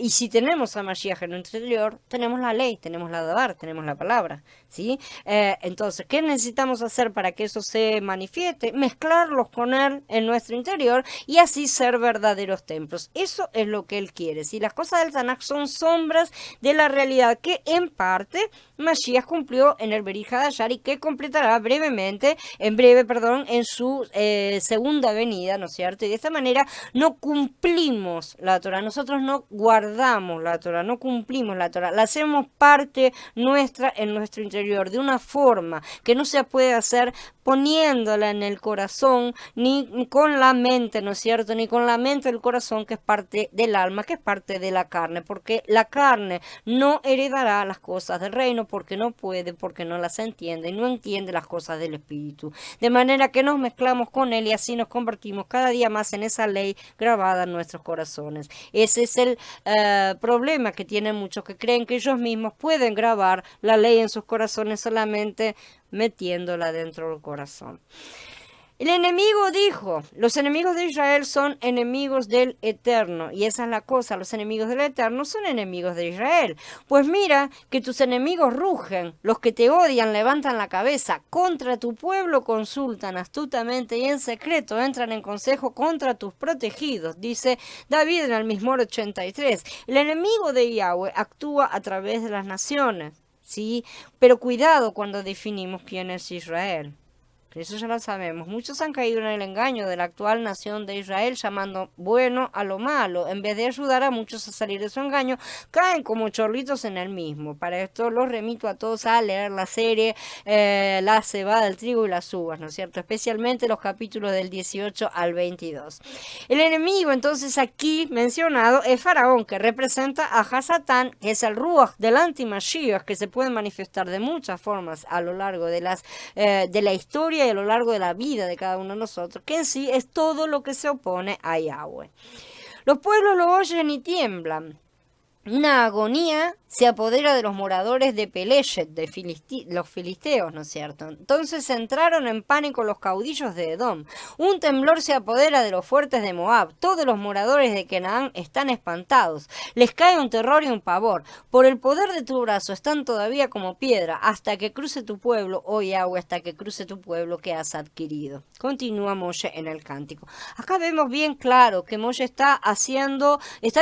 Y si tenemos a Mashiach en nuestro interior, tenemos la ley, tenemos la Dabar, tenemos la palabra. ¿Sí? Entonces, ¿qué necesitamos hacer para que eso se manifieste? Mezclarlos con Él en nuestro interior y así ser verdaderos templos. Eso es lo que Él quiere. Si las cosas del Tanaj son sombras de la realidad que en parte Mashiach cumplió en el Berij Hadashah y que completará en breve, en su segunda venida, ¿no es cierto? Y de esta manera no cumplimos la Torah, nosotros no guardamos la Torah, no cumplimos la Torah, la hacemos parte nuestra en nuestro interior de una forma que no se puede hacer poniéndola en el corazón, ni con la mente, ¿no es cierto? Ni con la mente del corazón, que es parte del alma, que es parte de la carne, porque la carne no heredará las cosas del reino, porque no puede, porque no las entiende, y no entiende las cosas del espíritu. De manera que nos mezclamos con él y así nos convertimos cada día más en esa ley grabada en nuestros corazones. Ese es el problema que tienen muchos, que creen que ellos mismos pueden grabar la ley en sus corazones solamente metiéndola dentro del corazón. El enemigo dijo, los enemigos de Israel son enemigos del Eterno, y esa es la cosa, los enemigos del Eterno son enemigos de Israel. Pues mira que tus enemigos rugen, los que te odian levantan la cabeza, contra tu pueblo consultan astutamente y en secreto entran en consejo contra tus protegidos, dice David en el Mismor 83. El enemigo de Yahweh actúa a través de las naciones, ¿sí? Pero cuidado cuando definimos quién es Israel. Eso ya lo sabemos. Muchos han caído en el engaño de la actual nación de Israel, llamando bueno a lo malo. En vez de ayudar a muchos a salir de su engaño, caen como chorlitos en el mismo. Para esto los remito a todos a leer la serie La cebada, el trigo y las uvas, ¿no es cierto? Especialmente los capítulos del 18 al 22. El enemigo, entonces, aquí mencionado es Faraón, que representa a Hasatán, que es el Ruach del anti-Mashiach, que se puede manifestar de muchas formas a lo largo de la historia y a lo largo de la vida de cada uno de nosotros, que en sí es todo lo que se opone a Yahweh. Los pueblos lo oyen y tiemblan. Una agonía se apodera de los moradores de Peleshet, de los filisteos, ¿no es cierto? Entonces entraron en pánico los caudillos de Edom. Un temblor se apodera de los fuertes de Moab. Todos los moradores de Canaán están espantados. Les cae un terror y un pavor. Por el poder de tu brazo están todavía como piedra, hasta que cruce tu pueblo, oh Yahweh, hasta que cruce tu pueblo que has adquirido. Continúa Moshe en el cántico. Acá vemos bien claro que Moshe está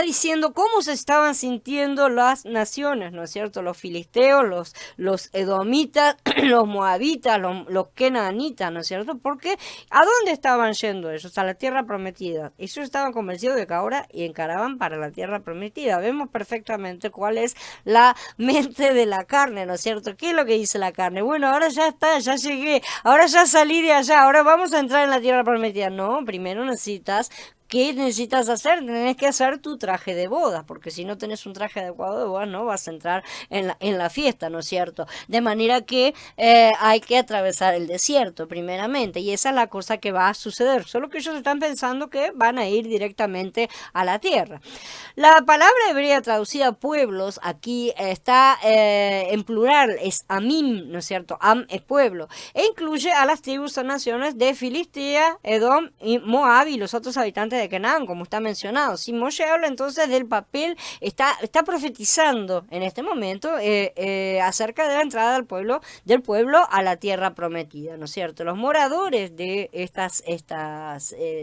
diciendo cómo se estaban sintiendo las naciones, ¿no es cierto? Los filisteos, los edomitas, los moabitas, los kenanitas, ¿no es cierto? Porque ¿a dónde estaban yendo ellos? A la tierra prometida. Ellos estaban convencidos de que ahora encaraban para la tierra prometida. Vemos perfectamente cuál es la mente de la carne, ¿no es cierto? ¿Qué es lo que dice la carne? Bueno, ahora ya está, ya llegué, ahora ya salí de allá, ahora vamos a entrar en la tierra prometida. No, primero necesitas... ¿Qué necesitas hacer? Tenés que hacer tu traje de boda, porque si no tenés un traje adecuado de boda no vas a entrar en la fiesta, ¿no es cierto? De manera que hay que atravesar el desierto primeramente, y esa es la cosa que va a suceder, solo que ellos están pensando que van a ir directamente a la tierra. La palabra hebrea traducida pueblos aquí está en plural, es Amim, ¿no es cierto? Am es pueblo, e incluye a las tribus o naciones de Filistea, Edom y Moab y los otros habitantes de Canaán, como está mencionado. Si Moshe habla entonces del papel, está profetizando en este momento acerca de la entrada del pueblo a la tierra prometida, ¿no es cierto? Los moradores de estas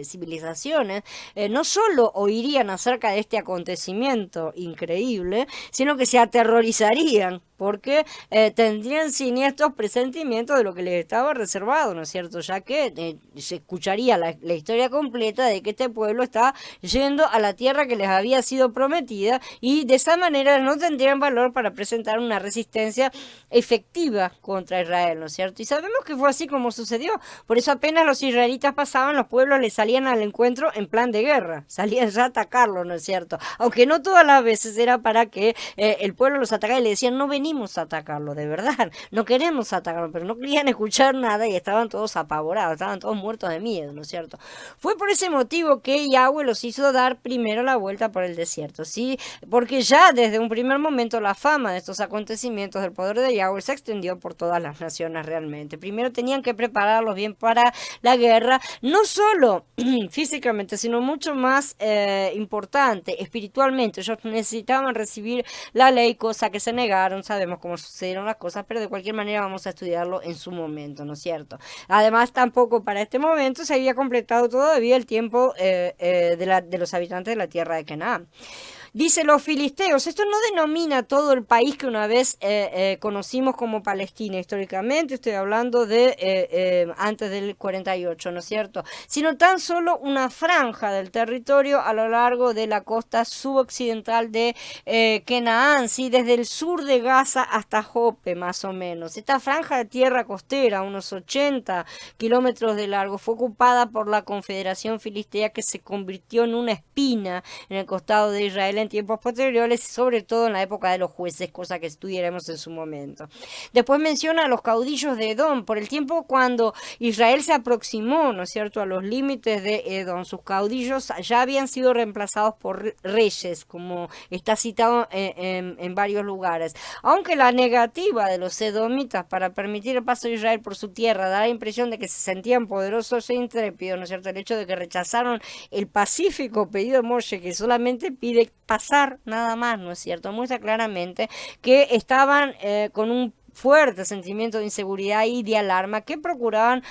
civilizaciones no solo oirían acerca de este acontecimiento increíble, sino que se aterrorizarían, porque tendrían siniestros presentimientos de lo que les estaba reservado, ¿no es cierto? Ya que se escucharía la historia completa de que este pueblo está yendo a la tierra que les había sido prometida, y de esa manera no tendrían valor para presentar una resistencia efectiva contra Israel, ¿no es cierto? Y sabemos que fue así como sucedió. Por eso apenas los israelitas pasaban, los pueblos les salían al encuentro en plan de guerra, salían ya a atacarlo, ¿no es cierto? Aunque no todas las veces era para que el pueblo los atacara, y le decían: no venimos a atacarlo, de verdad, no queremos atacarlo, pero no querían escuchar nada y estaban todos apavorados, estaban todos muertos de miedo, ¿no es cierto? Fue por ese motivo que Yahweh los hizo dar primero la vuelta por el desierto, ¿sí? Porque ya desde un primer momento la fama de estos acontecimientos del poder de Yahweh se extendió por todas las naciones realmente. Primero tenían que prepararlos bien para la guerra, no solo físicamente, sino mucho más importante, espiritualmente. Ellos necesitaban recibir la ley, cosa que se negaron. Sabemos cómo sucedieron las cosas, pero de cualquier manera vamos a estudiarlo en su momento, ¿no es cierto? Además, tampoco para este momento se había completado todavía el tiempo de los habitantes de la tierra de Canaán. Dice los filisteos. Esto no denomina todo el país que una vez conocimos como Palestina históricamente, estoy hablando de antes del 48, ¿no es cierto? Sino tan solo una franja del territorio a lo largo de la costa suboccidental de Canaán, ¿sí? Desde el sur de Gaza hasta Jope, más o menos. Esta franja de tierra costera, unos 80 kilómetros de largo, fue ocupada por la Confederación Filistea, que se convirtió en una espina en el costado de Israel en tiempos posteriores, sobre todo en la época de los jueces, cosa que estudiaremos en su momento. Después menciona a los caudillos de Edom. Por el tiempo cuando Israel se aproximó, ¿no es cierto?, a los límites de Edom, sus caudillos ya habían sido reemplazados por reyes, como está citado en varios lugares. Aunque la negativa de los edomitas para permitir el paso de Israel por su tierra da la impresión de que se sentían poderosos e intrépidos, ¿no es cierto?, el hecho de que rechazaron el pacífico pedido de Moshe, que solamente pide pasar nada más, ¿no es cierto?, muestra claramente que estaban con un fuerte sentimiento de inseguridad y de alarma que procuraban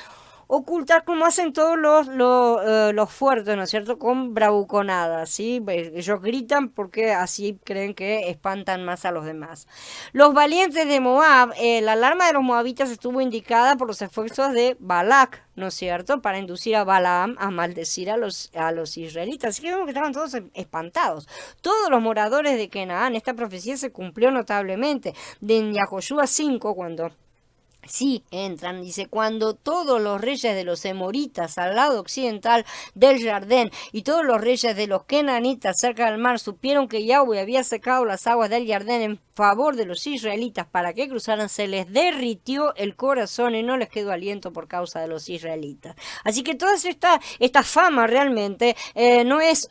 ocultar, como hacen todos los fuertes, ¿no es cierto?, con bravuconadas, ¿sí? Ellos gritan porque así creen que espantan más a los demás. Los valientes de Moab, la alarma de los moabitas estuvo indicada por los esfuerzos de Balac, ¿no es cierto?, para inducir a Balaam a maldecir a los israelitas. Así que vemos que estaban todos espantados. Todos los moradores de Canaán, esta profecía se cumplió notablemente. En Yahoshua 5, cuando sí, entran, dice: cuando todos los reyes de los emoritas al lado occidental del Jardín y todos los reyes de los kenanitas cerca del mar supieron que Yahweh había secado las aguas del Jardín en favor de los israelitas para que cruzaran, se les derritió el corazón y no les quedó aliento por causa de los israelitas. Así que toda esta fama realmente no es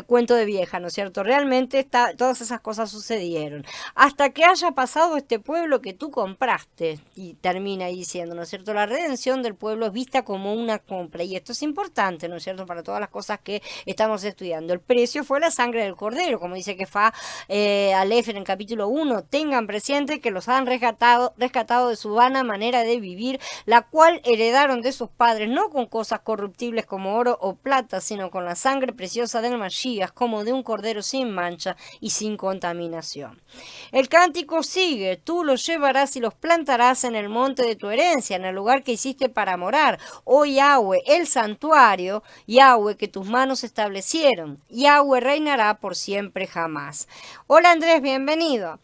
cuento de vieja, ¿no es cierto? Realmente todas esas cosas sucedieron. Hasta que haya pasado este pueblo que tú compraste, y termina diciendo, ¿no es cierto? La redención del pueblo es vista como una compra, y esto es importante, ¿no es cierto?, para todas las cosas que estamos estudiando. El precio fue la sangre del cordero, como dice Kefa Aleph en el capítulo 1, tengan presente que los han rescatado de su vana manera de vivir, la cual heredaron de sus padres, no con cosas corruptibles como oro o plata, sino con la sangre preciosa del Mashiach, como de un cordero sin mancha y sin contaminación. El cántico sigue: tú los llevarás y los plantarás en el monte de tu herencia, en el lugar que hiciste para morar, oh Yahweh, el santuario, Yahweh, que tus manos establecieron. Yahweh reinará por siempre jamás. Hola Andrés, bienvenido.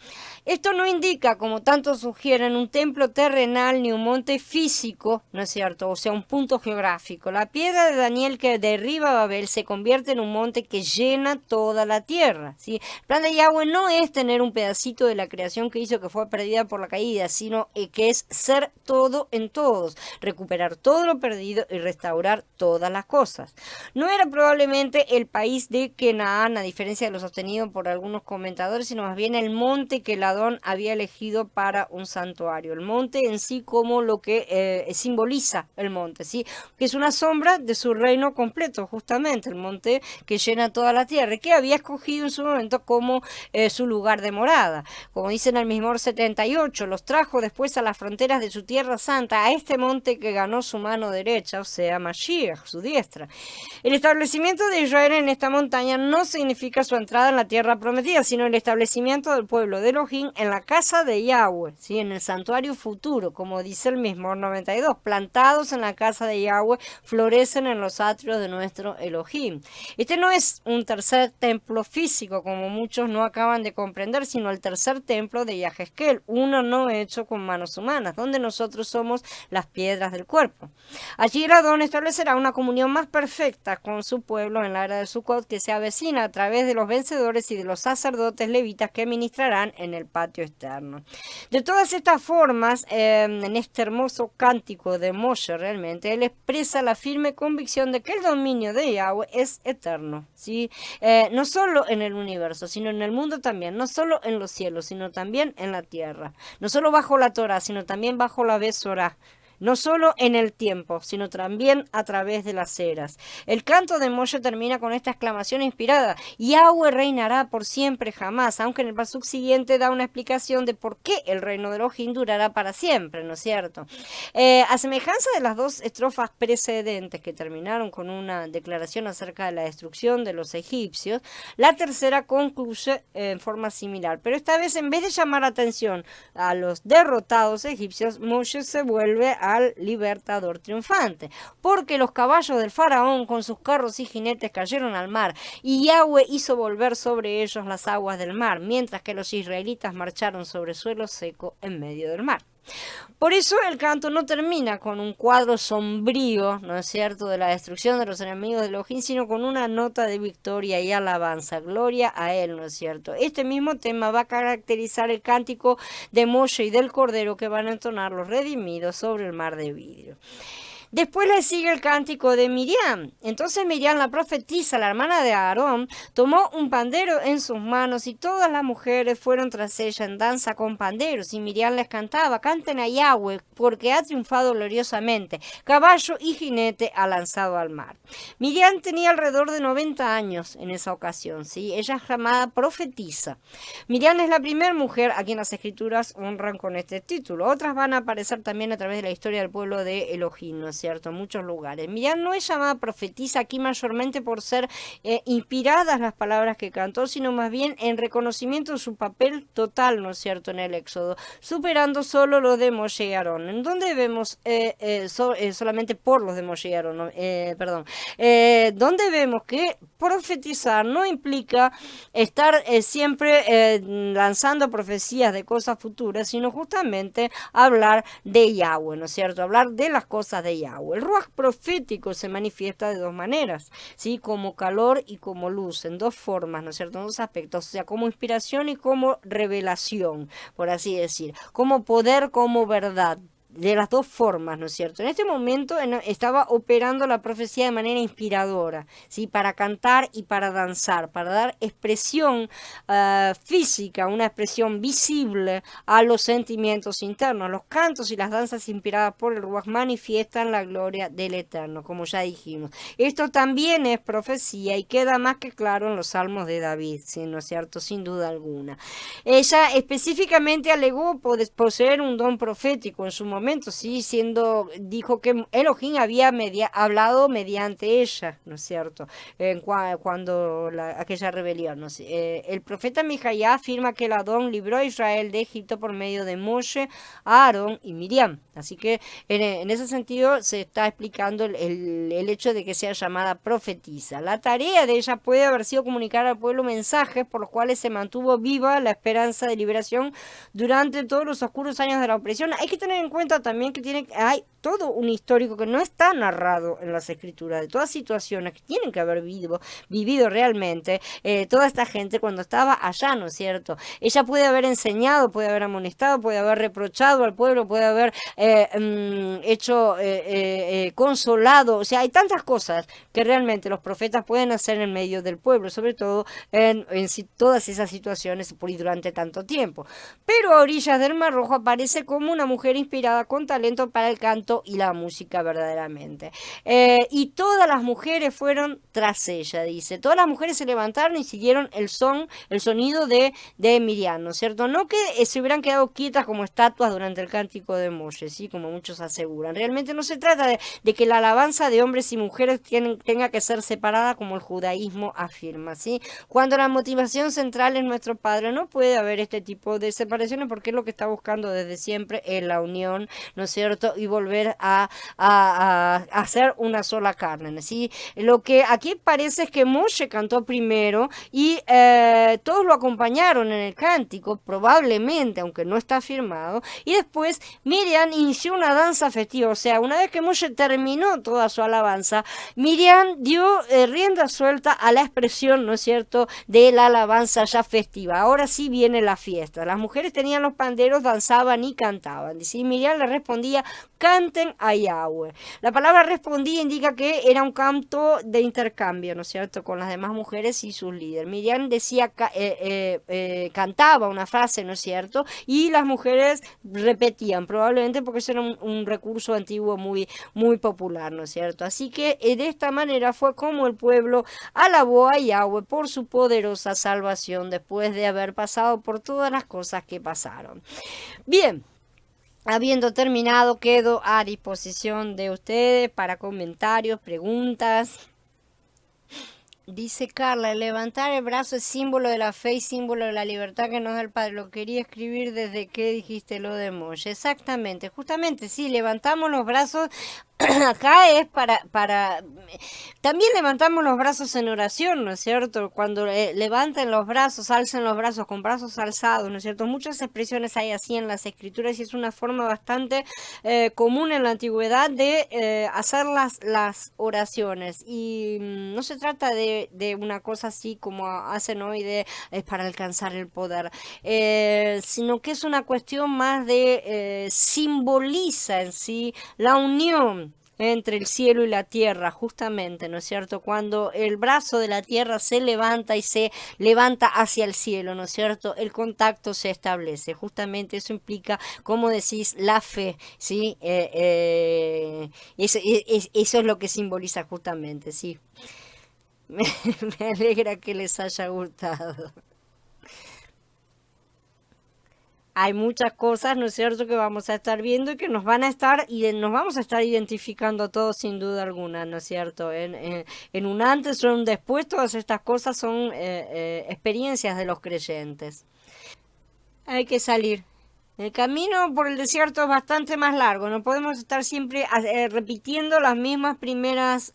Esto no indica, como tanto sugieren, un templo terrenal ni un monte físico, ¿no es cierto?, o sea, un punto geográfico. La piedra de Daniel que derriba Babel se convierte en un monte que llena toda la tierra, ¿sí? El plan de Yahweh no es tener un pedacito de la creación que hizo que fue perdida por la caída, sino que es ser todo en todos, recuperar todo lo perdido y restaurar todas las cosas. No era probablemente el país de Canaán, a diferencia de lo sostenido por algunos comentadores, sino más bien el monte que Adón había elegido para un santuario. El monte en sí como lo que simboliza el monte, ¿sí?, que es una sombra de su reino completo, justamente, el monte que llena toda la tierra, que había escogido en su momento como su lugar de morada. Como dice en el Mismor 78, los trajo después a las fronteras de su tierra santa, a este monte que ganó su mano derecha, o sea, Mashiach, su diestra. El establecimiento de Israel en esta montaña no significa su entrada en la tierra prometida, sino el establecimiento del pueblo de Elohim Elohim en la casa de Yahweh, ¿sí? En el santuario futuro, como dice el mismo 92, plantados en la casa de Yahweh, florecen en los atrios de nuestro Elohim. Este no es un tercer templo físico, como muchos no acaban de comprender, sino el tercer templo de Yahezkel, uno no hecho con manos humanas, donde nosotros somos las piedras del cuerpo. Allí el Adón establecerá una comunión más perfecta con su pueblo en la era de Sukkot, que se avecina a través de los vencedores y de los sacerdotes levitas que ministrarán en el patio externo. De todas estas formas, en este hermoso cántico de Moshe, realmente, él expresa la firme convicción de que el dominio de Yahweh es eterno, ¿sí? No solo en el universo, sino en el mundo también, no solo en los cielos, sino también en la tierra, no solo bajo la Torah, sino también bajo la Besorá. No solo en el tiempo, sino también a través de las eras. El canto de Moshe termina con esta exclamación inspirada: Yahweh reinará por siempre jamás, aunque en el pasuk siguiente da una explicación de por qué el reino de Elohim durará para siempre, ¿no es cierto? A semejanza de las dos estrofas precedentes que terminaron con una declaración acerca de la destrucción de los egipcios, la tercera concluye en forma similar, pero esta vez en vez de llamar atención a los derrotados egipcios, Moshe se vuelve al libertador triunfante, porque los caballos del faraón con sus carros y jinetes cayeron al mar, y Yahweh hizo volver sobre ellos las aguas del mar, mientras que los israelitas marcharon sobre suelo seco en medio del mar. Por eso el canto no termina con un cuadro sombrío, ¿no es cierto?, de la destrucción de los enemigos de Elohim, sino con una nota de victoria y alabanza, gloria a él, ¿no es cierto? Este mismo tema va a caracterizar el cántico de Moshe y del Cordero que van a entonar los redimidos sobre el mar de vidrio. Después le sigue el cántico de Miriam. Entonces Miriam, la profetisa, la hermana de Aarón, tomó un pandero en sus manos y todas las mujeres fueron tras ella en danza con panderos. Y Miriam les cantaba: canten a Yahweh, porque ha triunfado gloriosamente. Caballo y jinete ha lanzado al mar. Miriam tenía alrededor de 90 años en esa ocasión, ¿sí? Ella es llamada profetisa. Miriam es la primera mujer a quien las escrituras honran con este título. Otras van a aparecer también a través de la historia del pueblo de Elohim, ¿no es cierto?, en muchos lugares. Miriam no es llamada profetisa aquí mayormente por ser inspiradas las palabras que cantó, sino más bien en reconocimiento de su papel total, ¿no es cierto?, en el Éxodo, superando solo lo de Moshe y Aarón, en donde vemos solamente por los de Moshe y Aarón, donde vemos que profetizar no implica estar siempre lanzando profecías de cosas futuras, sino justamente hablar de Yahweh, ¿no es cierto?, hablar de las cosas de Yahweh. El ruaj profético se manifiesta de dos maneras, ¿sí?, como calor y como luz, en dos formas, ¿no es cierto?, en dos aspectos, o sea, como inspiración y como revelación, por así decir, como poder, como verdad. De las dos formas, ¿no es cierto? En este momento estaba operando la profecía de manera inspiradora, ¿sí? Para cantar y para danzar, para dar expresión física, una expresión visible a los sentimientos internos. Los cantos y las danzas inspiradas por el Ruaj manifiestan la gloria del Eterno, como ya dijimos. Esto también es profecía y queda más que claro en los salmos de David, ¿sí? ¿No es cierto? Sin duda alguna. Ella específicamente alegó poseer un don profético en su momento, sí, dijo que Elohim había hablado mediante ella, ¿no es cierto?, cuando aquella rebelión, ¿no? El profeta Mijaía afirma que el Adón libró a Israel de Egipto por medio de Moshe, Aarón y Miriam. Así que en ese sentido se está explicando el hecho de que sea llamada profetisa. La tarea de ella puede haber sido comunicar al pueblo mensajes por los cuales se mantuvo viva la esperanza de liberación durante todos los oscuros años de la opresión. Hay que tener en cuenta también que hay todo un histórico que no está narrado en las escrituras, de todas situaciones que tienen que haber vivido realmente toda esta gente cuando estaba allá, ¿no es cierto? Ella puede haber enseñado, puede haber amonestado, puede haber reprochado al pueblo, puede haber consolado, o sea, hay tantas cosas que realmente los profetas pueden hacer en medio del pueblo, sobre todo en todas esas situaciones por y durante tanto tiempo. Pero a orillas del Mar Rojo aparece como una mujer inspirada dotada con talento para el canto y la música verdaderamente. Y todas las mujeres fueron tras ella, dice. Todas las mujeres se levantaron y siguieron el sonido de Miriam, ¿no es cierto? No que se hubieran quedado quietas como estatuas durante el cántico de Moshe, ¿sí? Como muchos aseguran. Realmente no se trata de que la alabanza de hombres y mujeres tenga que ser separada como el judaísmo afirma, ¿sí? Cuando la motivación central es nuestro Padre, no puede haber este tipo de separaciones porque es lo que está buscando desde siempre en la unión, ¿no es cierto? Y volver a hacer una sola carne, ¿sí? Lo que aquí parece es que Moshe cantó primero y todos lo acompañaron en el cántico, probablemente, aunque no está afirmado, y después Miriam inició una danza festiva, o sea, una vez que Moshe terminó toda su alabanza, Miriam dio rienda suelta a la expresión, ¿no es cierto?, de la alabanza ya festiva. Ahora sí viene la fiesta. Las mujeres tenían los panderos, danzaban y cantaban. ¿Sí? Miriam le respondía, canten a Yahweh. La palabra respondía indica que era un canto de intercambio, ¿no es cierto?, con las demás mujeres y sus líderes. Miriam decía, cantaba una frase, ¿no es cierto?, y las mujeres repetían, probablemente porque eso era un recurso antiguo muy, muy popular, ¿no es cierto? Así que de esta manera fue como el pueblo alabó a Yahweh por su poderosa salvación después de haber pasado por todas las cosas que pasaron. Bien. Habiendo terminado, quedo a disposición de ustedes para comentarios, preguntas. Dice Carla, levantar el brazo es símbolo de la fe y símbolo de la libertad que nos da el Padre. Lo quería escribir desde que dijiste lo de Moshe. Exactamente, justamente, sí, levantamos los brazos. Acá es también levantamos los brazos en oración, ¿no es cierto? Cuando levanten los brazos, alcen los brazos con brazos alzados, ¿no es cierto? Muchas expresiones hay así en las escrituras y es una forma bastante común en la antigüedad de hacer las oraciones. Y no se trata de una cosa así como hacen hoy de para alcanzar el poder, sino que es una cuestión más de simboliza en sí la unión entre el cielo y la tierra, justamente, ¿no es cierto? Cuando el brazo de la tierra se levanta y se levanta hacia el cielo, ¿no es cierto? El contacto se establece, justamente eso implica, como decís, la fe, ¿sí? Eso es lo que simboliza justamente, sí. Me alegra que les haya gustado. Hay muchas cosas, ¿no es cierto?, que vamos a estar viendo y que nos vamos a estar identificando todos sin duda alguna, ¿no es cierto? En un antes o un después, todas estas cosas son experiencias de los creyentes. Hay que salir. El camino por el desierto es bastante más largo, no podemos estar siempre repitiendo las mismas primeras...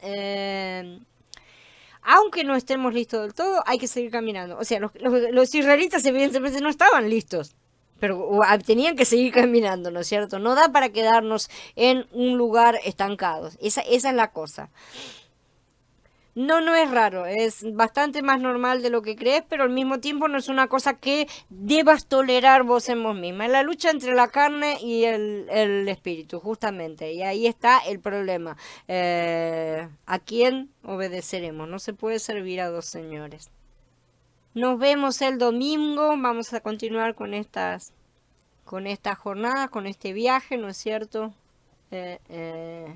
aunque no estemos listos del todo, hay que seguir caminando. O sea, los israelitas evidentemente no estaban listos, pero tenían que seguir caminando, ¿no es cierto? No da para quedarnos en un lugar estancados. Esa es la cosa. No, no es raro, es bastante más normal de lo que crees, pero al mismo tiempo no es una cosa que debas tolerar vos en vos misma. Es la lucha entre la carne y el espíritu, justamente, y ahí está el problema. ¿A quién obedeceremos? No se puede servir a dos señores. Nos vemos el domingo, vamos a continuar con esta jornada, con este viaje, ¿no es cierto? Eh, eh,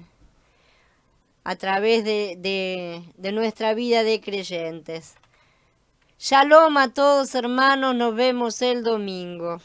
a través de nuestra vida de creyentes. Shalom a todos hermanos, nos vemos el domingo.